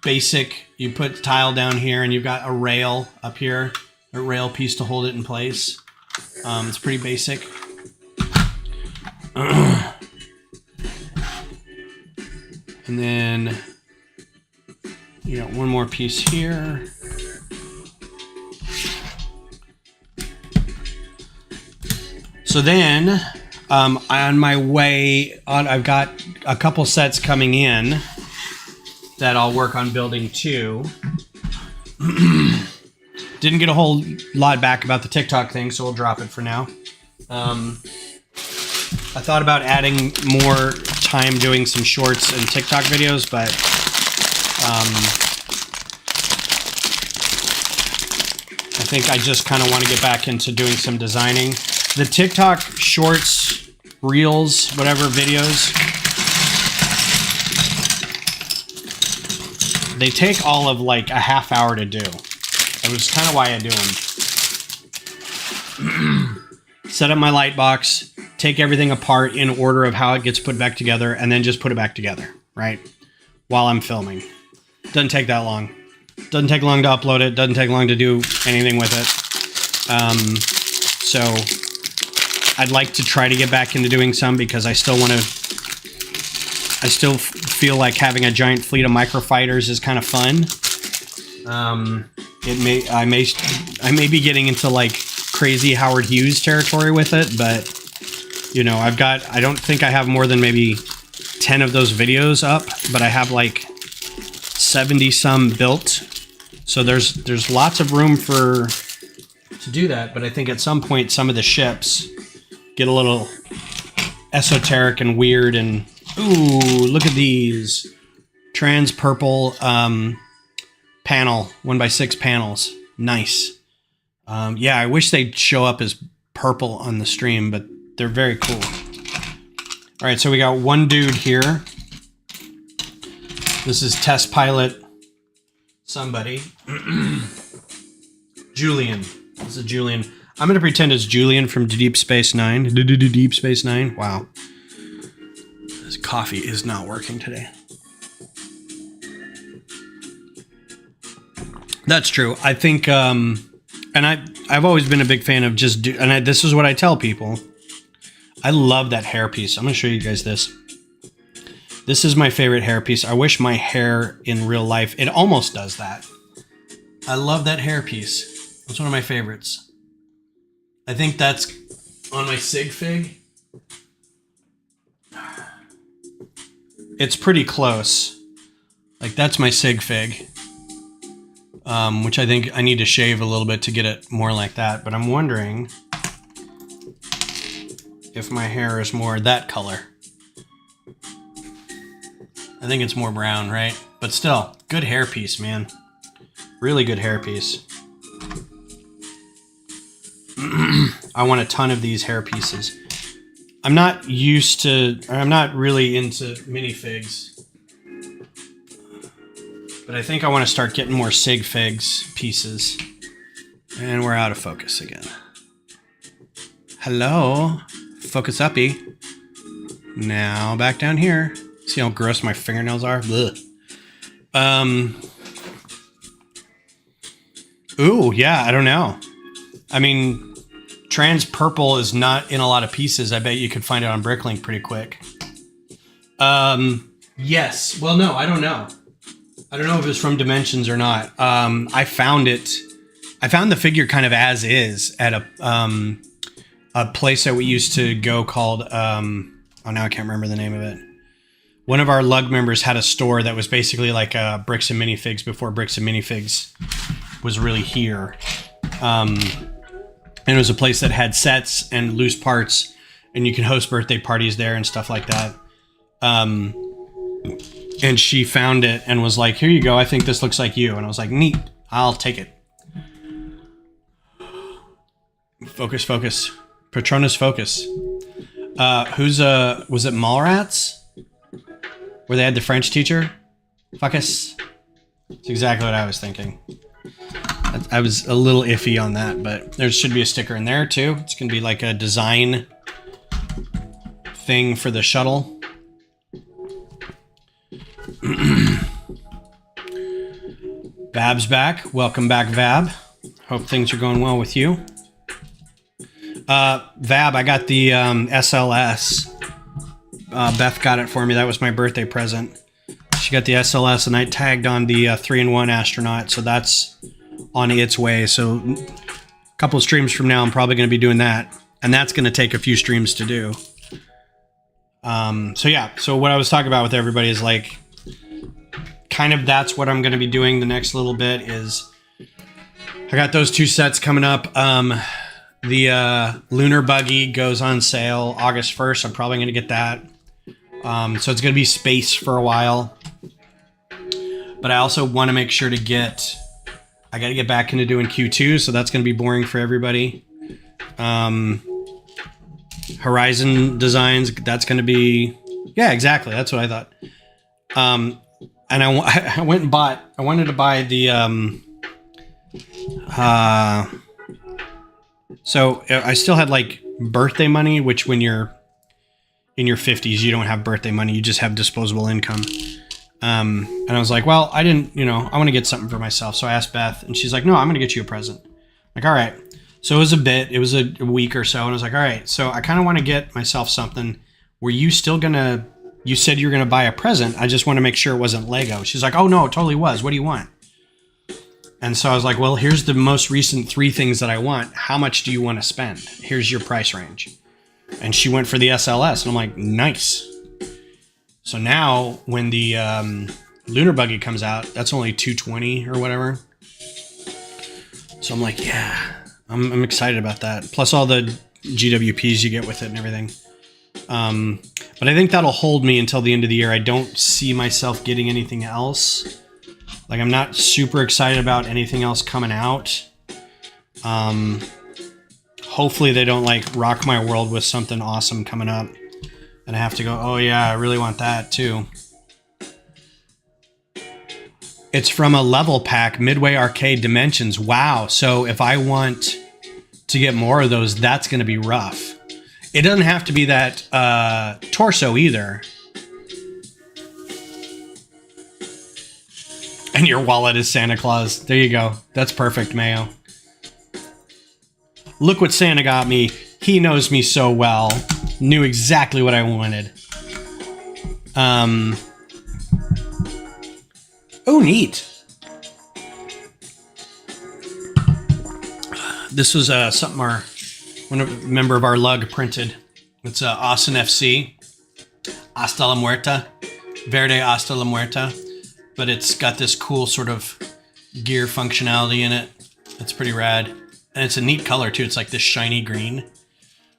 basic. You put tile down here, and you've got a rail up here, a rail piece to hold it in place. It's pretty basic. And then you got one more piece here. So then, on my way on, I've got a couple sets coming in that I'll work on building too. Didn't get a whole lot back about the TikTok thing, so we'll drop it for now. I thought about adding more time doing some shorts and TikTok videos, but I think I just kind of want to get back into doing some designing. The TikTok shorts, reels, whatever videos, they take all of like a half hour to do. That was kind of why I do them. Set up my light box, take everything apart in order of how it gets put back together, and then just put it back together, right? While I'm filming. Doesn't take that long. Doesn't take long to upload it. Doesn't take long to do anything with it. So I'd like to try to get back into doing some because I still want to. I still feel like having a giant fleet of microfighters is kind of fun. I may be getting into like crazy Howard Hughes territory with it, but you know, I don't think I have more than maybe 10 of those videos up, but I have like 70 some built So there's lots of room to do that, but I think at some point some of the ships get a little esoteric and weird. And ooh, look at these trans purple panel 1x6 panels. Nice. Yeah, I wish they'd show up as purple on the stream, but they're very cool. All right, so we got one dude here. This is test pilot somebody. Julian. This is Julian. I'm going to pretend it's Julian from Deep Space Nine. Deep Space Nine. Wow. This coffee is not working today. That's true. I think, and I've always been a big fan of this is what I tell people. I love that hairpiece. I'm going to show you guys this. This is my favorite hairpiece. I wish my hair in real life, it almost does that. I love that hairpiece. It's one of my favorites. I think that's on my sig fig. It's pretty close. Like that's my sig fig. Which I think I need to shave a little bit to get it more like that. But I'm wondering if my hair is more that color. I think it's more brown, right? But still, good hairpiece, man. Really good hairpiece. I want a ton of these hairpieces. I'm not really into minifigs. But I think I want to start getting more sig figs pieces. And we're out of focus again. Hello? Focus uppy. Now back down here. See how gross my fingernails are? Ugh. Ooh, yeah, I don't know. I mean, trans purple is not in a lot of pieces. I bet you could find it on Bricklink pretty quick. Yes. Well, no, I don't know. I don't know if it's from Dimensions or not. I found it. I found the figure kind of as is at a place that we used to go called, now I can't remember the name of it. One of our lug members had a store that was basically like Bricks and Minifigs before Bricks and Minifigs was really here. And it was a place that had sets and loose parts, and you can host birthday parties there and stuff like that. And she found it and was like, here you go. I think this looks like you. And I was like, neat. I'll take it. Focus, focus. Patronus focus. Was it Mallrats? Where they had the French teacher? Focus. That's exactly what I was thinking. I was a little iffy on that, but there should be a sticker in there too. It's going to be like a design thing for the shuttle. Vab's back. Welcome back, Vab. Hope things are going well with you. Vab, I got the SLS. Beth got it for me. That was my birthday present. She got the SLS, and I tagged on the 3-in-1 astronaut, so that's on its way. So a couple of streams from now, I'm probably going to be doing that, and that's going to take a few streams to do. So yeah, so what I was talking about with everybody is like, kind of that's what I'm going to be doing the next little bit is I got those two sets coming up. The Lunar Buggy goes on sale August 1st. I'm probably going to get that. So it's going to be space for a while. But I also want to make sure to I got to get back into doing Q2, so that's going to be boring for everybody. Horizon Designs, that's going to be... Yeah, exactly. That's what I thought. And I went and bought... I wanted to buy the... So I still had like birthday money, which when you're in your 50s, you don't have birthday money. You just have disposable income. And I was like, well, I didn't, I want to get something for myself. So I asked Beth, and she's like, no, I'm going to get you a present. I'm like, all right. So it was a week or so. And I was like, all right, so I kind of want to get myself something. Were you still going to, you said you were going to buy a present. I just want to make sure it wasn't Lego. She's like, oh no, it totally was. What do you want? And so I was like, well, here's the most recent 3 things that I want. How much do you want to spend? Here's your price range. And she went for the SLS. And I'm like, nice. So now when the Lunar Buggy comes out, that's only $220 or whatever. So I'm like, yeah, I'm excited about that. Plus all the GWPs you get with it and everything. But I think that'll hold me until the end of the year. I don't see myself getting anything else. Like, I'm not super excited about anything else coming out. Hopefully they don't like rock my world with something awesome coming up and I have to go, oh yeah, I really want that too. It's from a level pack, Midway Arcade Dimensions. Wow. So if I want to get more of those, that's going to be rough. It doesn't have to be that torso either. And your wallet is Santa Claus. There you go. That's perfect, Mayo. Look what Santa got me. He knows me so well. Knew exactly what I wanted. Oh, neat. This was something one member of our lug printed. It's Austin FC. Hasta la Muerta. Verde Hasta la Muerta. But it's got this cool sort of gear functionality in it. It's pretty rad. And it's a neat color too. It's like this shiny green.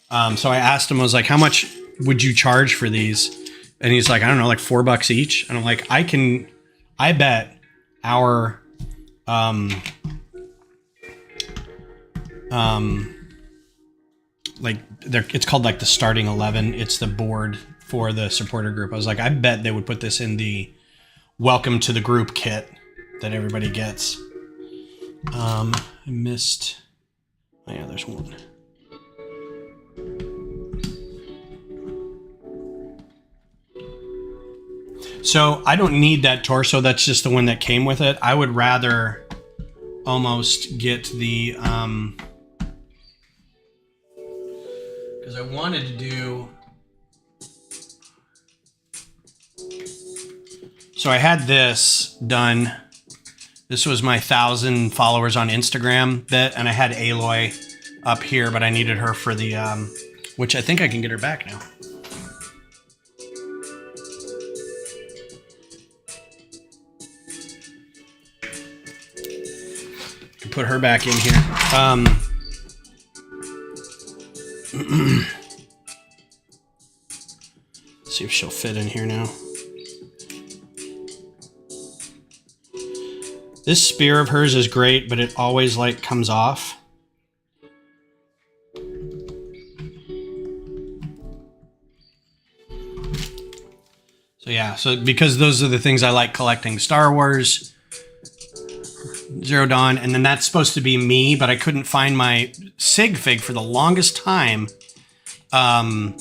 So I asked him, I was like, how much would you charge for these? And he's like, I don't know, like $4 each. And I'm like, I bet our, it's called like the starting 11. It's the board for the supporter group. I was like, I bet they would put this in the welcome to the group kit that everybody gets. I missed. Oh yeah, there's one. So I don't need that torso. That's just the one that came with it. I would rather almost get the, because I wanted to do, so I had this done. This was my 1,000 followers on Instagram bit, and I had Aloy up here, but I needed her for the, which I think I can get her back now. Can put her back in here. See if she'll fit in here now. This spear of hers is great, but it always like comes off. So yeah, so because those are the things I like collecting: Star Wars, Zero Dawn, and then that's supposed to be me, but I couldn't find my sig fig for the longest time. So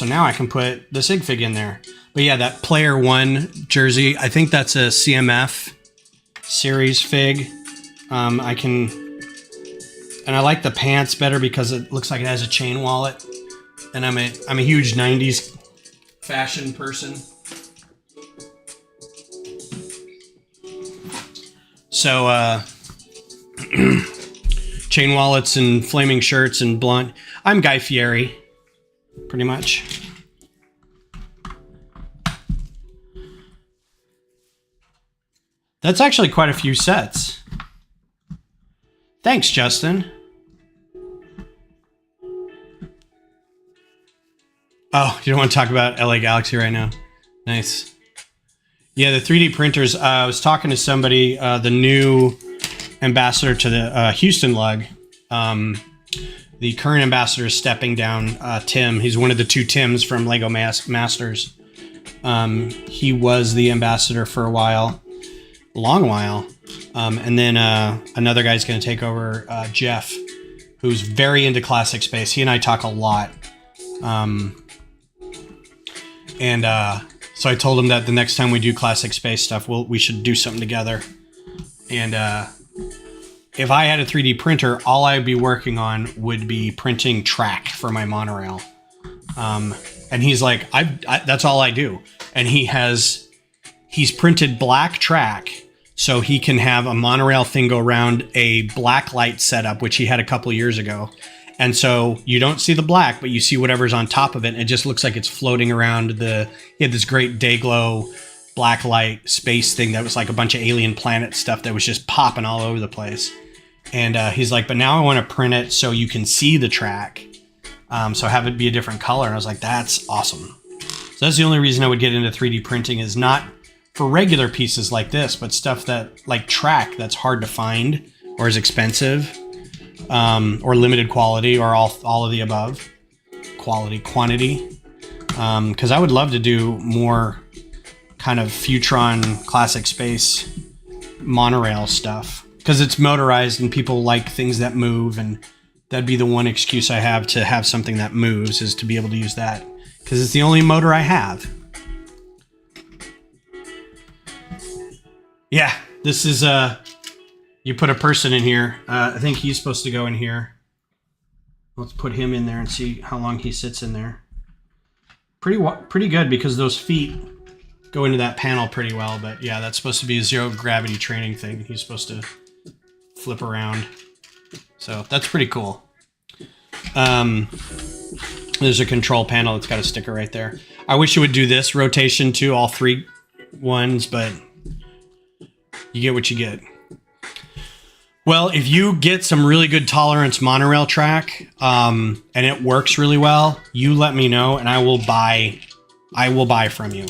now I can put the sig fig in there. But yeah, that Player One jersey, I think that's a CMF series fig. And I like the pants better because it looks like it has a chain wallet. And I'm a huge 90s fashion person. So, chain wallets and flaming shirts and blunt. I'm Guy Fieri, pretty much. That's actually quite a few sets. Thanks, Justin. Oh, you don't want to talk about LA Galaxy right now? Nice. Yeah, the 3D printers. I was talking to somebody, the new ambassador to the Houston Lug. The current ambassador is stepping down, Tim. He's one of the two Tims from Lego Masters. He was the ambassador for a while. A long while. And then another guy's going to take over, Jeff, who's very into classic space. He and I talk a lot. So I told him that the next time we do classic space stuff, we should do something together. And if I had a 3D printer, all I'd be working on would be printing track for my monorail. And he's like, that's all I do. And he's printed black track so he can have a monorail thing go around a black light setup, which he had a couple years ago. And so you don't see the black, but you see whatever's on top of it. And it just looks like it's floating around he had this great day glow black light space thing that was like a bunch of alien planet stuff that was just popping all over the place. And he's like, but now I want to print it so you can see the track. So have it be a different color. And I was like, that's awesome. So that's the only reason I would get into 3D printing, is not for regular pieces like this, but stuff that like track that's hard to find or is expensive, or limited quality, or all of the above. Quantity. Because I would love to do more kind of Futron classic space monorail stuff, because it's motorized and people like things that move, and that'd be the one excuse I have to have something that moves, is to be able to use that, because it's the only motor I have. Yeah, this is you put a person in here. I think he's supposed to go in here. Let's put him in there and see how long he sits in there. Pretty good, because those feet go into that panel pretty well. But yeah, that's supposed to be a zero gravity training thing. He's supposed to flip around. So that's pretty cool. There's a control panel that's got a sticker right there. I wish it would do this rotation too, all 3 ones, but you get what you get. Well, if you get some really good tolerance monorail track, and it works really well, you let me know and I will buy from you.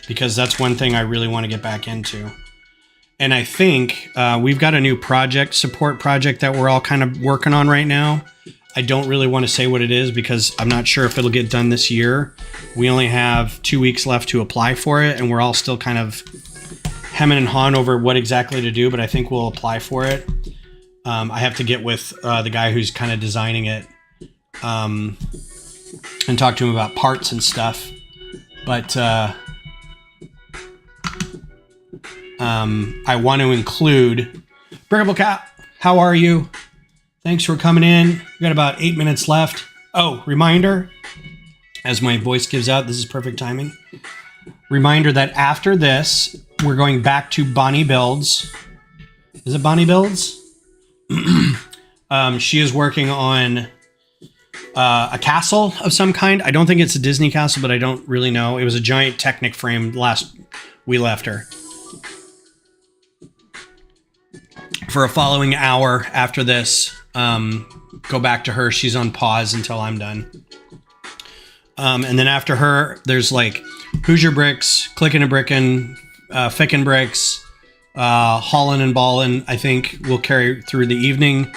Because that's one thing I really want to get back into. And I think we've got a new support project that we're all kind of working on right now. I don't really want to say what it is because I'm not sure if it'll get done this year. We only have 2 weeks left to apply for it, and we're all still kind of hemming and hawing over what exactly to do, but I think we'll apply for it. I have to get with the guy who's kind of designing it, and talk to him about parts and stuff. But I want to include Brickable Cat. How are you? Thanks for coming in. We've got about 8 minutes left. Oh, reminder, as my voice gives out, this is perfect timing. Reminder that after this, we're going back to Bonnie Builds. Is it Bonnie Builds? She is working on a castle of some kind. I don't think it's a Disney castle, but I don't really know. It was a giant Technic frame last we left her. For a following hour after this, go back to her. She's on pause until I'm done. And then after her, there's like Hoosier Bricks, Clickin' and Brickin', Fickin' Bricks, Haulin' and Ballin', I think will carry through the evening.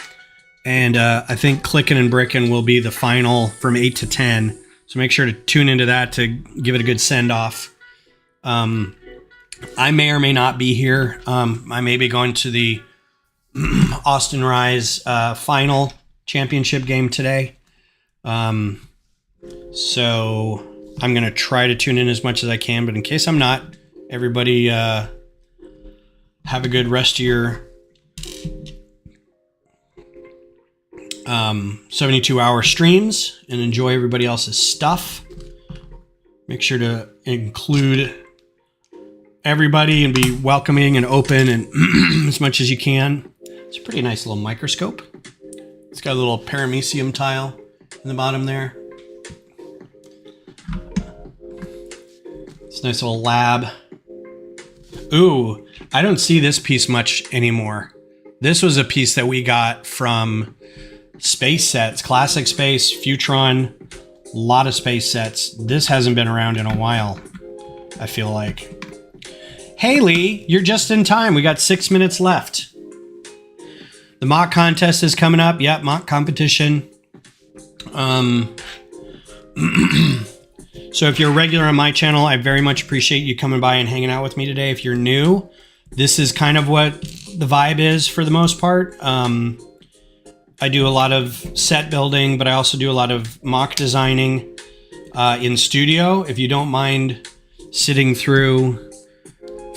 And I think Clickin' and Brickin' will be the final from 8 to 10. So make sure to tune into that to give it a good send off. I may or may not be here. I may be going to the Austin Rise final championship game today. So I'm going to try to tune in as much as I can, but in case I'm not, everybody have a good rest of your 72-hour streams and enjoy everybody else's stuff. Make sure to include everybody and be welcoming and open and as much as you can. It's a pretty nice little microscope. It's got a little paramecium tile in the bottom there. It's a nice little lab. Ooh, I don't see this piece much anymore. This was a piece that we got from Space Sets, Classic Space, Futron, a lot of space sets. This hasn't been around in a while, I feel like. Hey Lee, you're just in time. We got 6 minutes left. The mock contest is coming up. Yep, mock competition. So if you're a regular on my channel, I very much appreciate you coming by and hanging out with me today. If you're new, this is kind of what the vibe is for the most part. I do a lot of set building, but I also do a lot of mock designing in studio. If you don't mind sitting through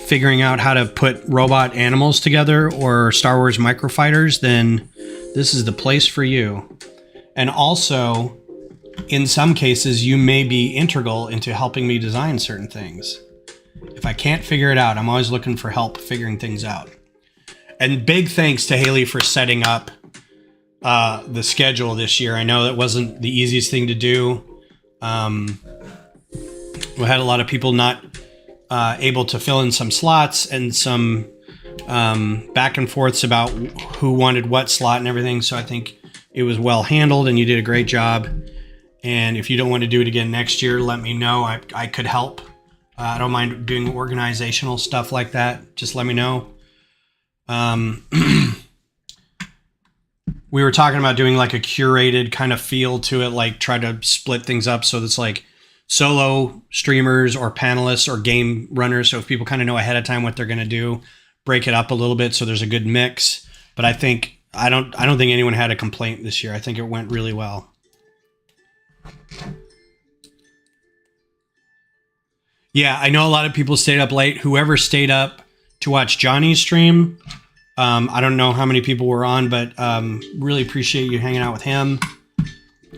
figuring out how to put robot animals together or Star Wars microfighters, then this is the place for you. And also, in some cases, you may be integral into helping me design certain things. If I can't figure it out, I'm always looking for help figuring things out. And big thanks to Haley for setting up the schedule this year. I know that wasn't the easiest thing to do. We had a lot of people not able to fill in some slots, and some back and forths about who wanted what slot and everything. So I think it was well handled, and you did a great job. And if you don't want to do it again next year, let me know. I could help. I don't mind doing organizational stuff like that. Just let me know. We were talking about doing like a curated kind of feel to it, like try to split things up so it's like solo streamers or panelists or game runners. So if people kind of know ahead of time what they're going to do, break it up a little bit so there's a good mix. But I don't think anyone had a complaint this year. I think it went really well. Yeah, I know a lot of people stayed up late. Whoever stayed up to watch Johnny's stream, I don't know how many people were on, but really appreciate you hanging out with him.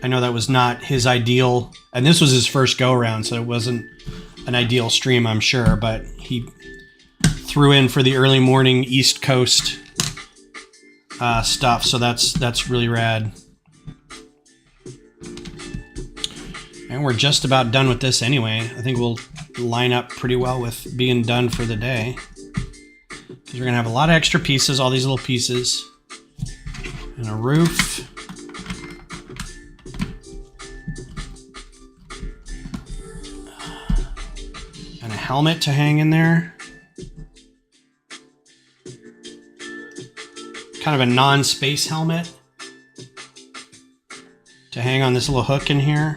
I know that was not his ideal, and this was his first go around, so it wasn't an ideal stream, I'm sure, but he threw in for the early morning East Coast stuff, so that's really rad. And we're just about done with this anyway. I think we'll line up pretty well with being done for the day, because we're gonna have a lot of extra pieces, all these little pieces, and a roof. And a helmet to hang in there. Kind of a non-space helmet to hang on this little hook in here.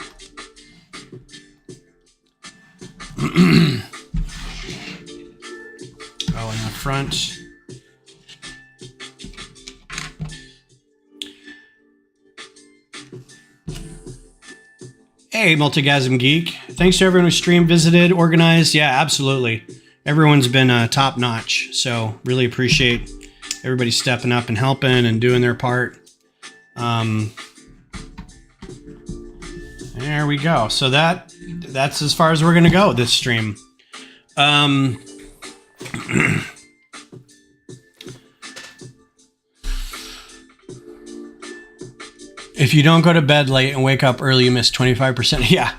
Oh, in the front. Hey, Multigasm Geek. Thanks to everyone who streamed, visited, organized. Yeah, absolutely. Everyone's been top notch. So really appreciate everybody stepping up and helping and doing their part. There we go. So that's as far as we're going to go this stream. If you don't go to bed late and wake up early, you miss 25%. Yeah.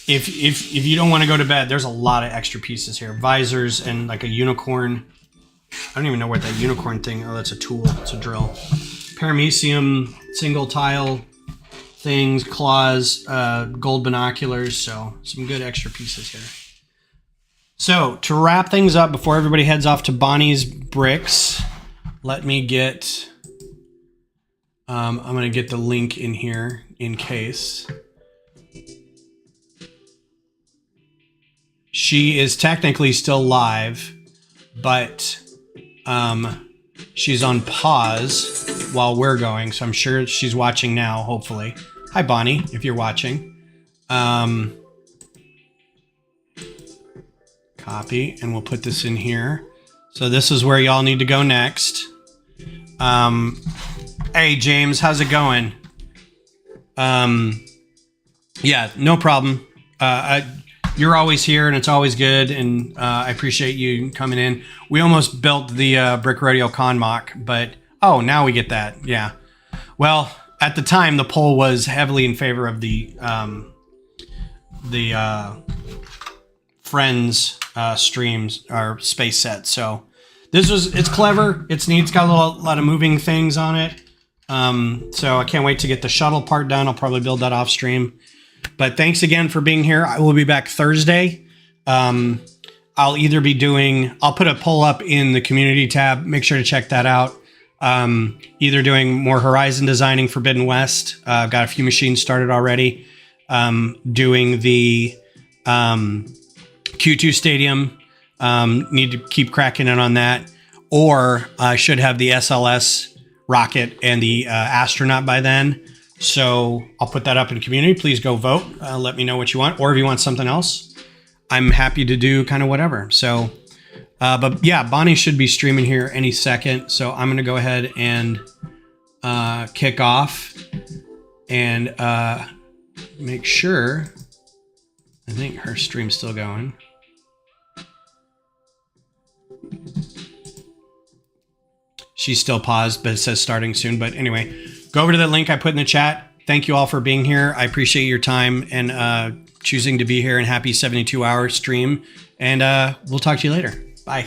If you don't want to go to bed, there's a lot of extra pieces here. Visors and like a unicorn. I don't even know what that unicorn thing. Oh, that's a tool. It's a drill. Paramecium, single tile things, claws, gold binoculars. So some good extra pieces here. So to wrap things up before everybody heads off to Bonnie's Bricks, let me get... I'm going to get the link in here in case. She is technically still live, but she's on pause while we're going. So I'm sure she's watching now, hopefully. Hi, Bonnie, if you're watching. Copy, and we'll put this in here. So this is where y'all need to go next. Hey, James, how's it going? Yeah, no problem. You're always here, and it's always good, and I appreciate you coming in. We almost built the Brick Rodeo Con mock, but oh, now we get that. Yeah. Well, at the time, the poll was heavily in favor of the Friends streams or space set. So it's clever. It's neat. It's got a lot of moving things on it. So I can't wait to get the shuttle part done. I'll probably build that off stream. But thanks again for being here. I will be back Thursday. I'll either be I'll put a poll up in the community tab. Make sure to check that out. Either doing more Horizon designing Forbidden West. I've got a few machines started already. Doing the Q2 Stadium. Need to keep cracking in on that. Or I should have the SLS rocket and the astronaut by then. So I'll put that up in the community. Please go vote. Let me know what you want. Or if you want something else, I'm happy to do kind of whatever. So, but yeah, Bonnie should be streaming here any second. So I'm going to go ahead and kick off and make sure. I think her stream's still going. She's still paused, but it says starting soon. But anyway, go over to the link I put in the chat. Thank you all for being here. I appreciate your time, and choosing to be here, and happy 72-hour stream. And we'll talk to you later. Bye.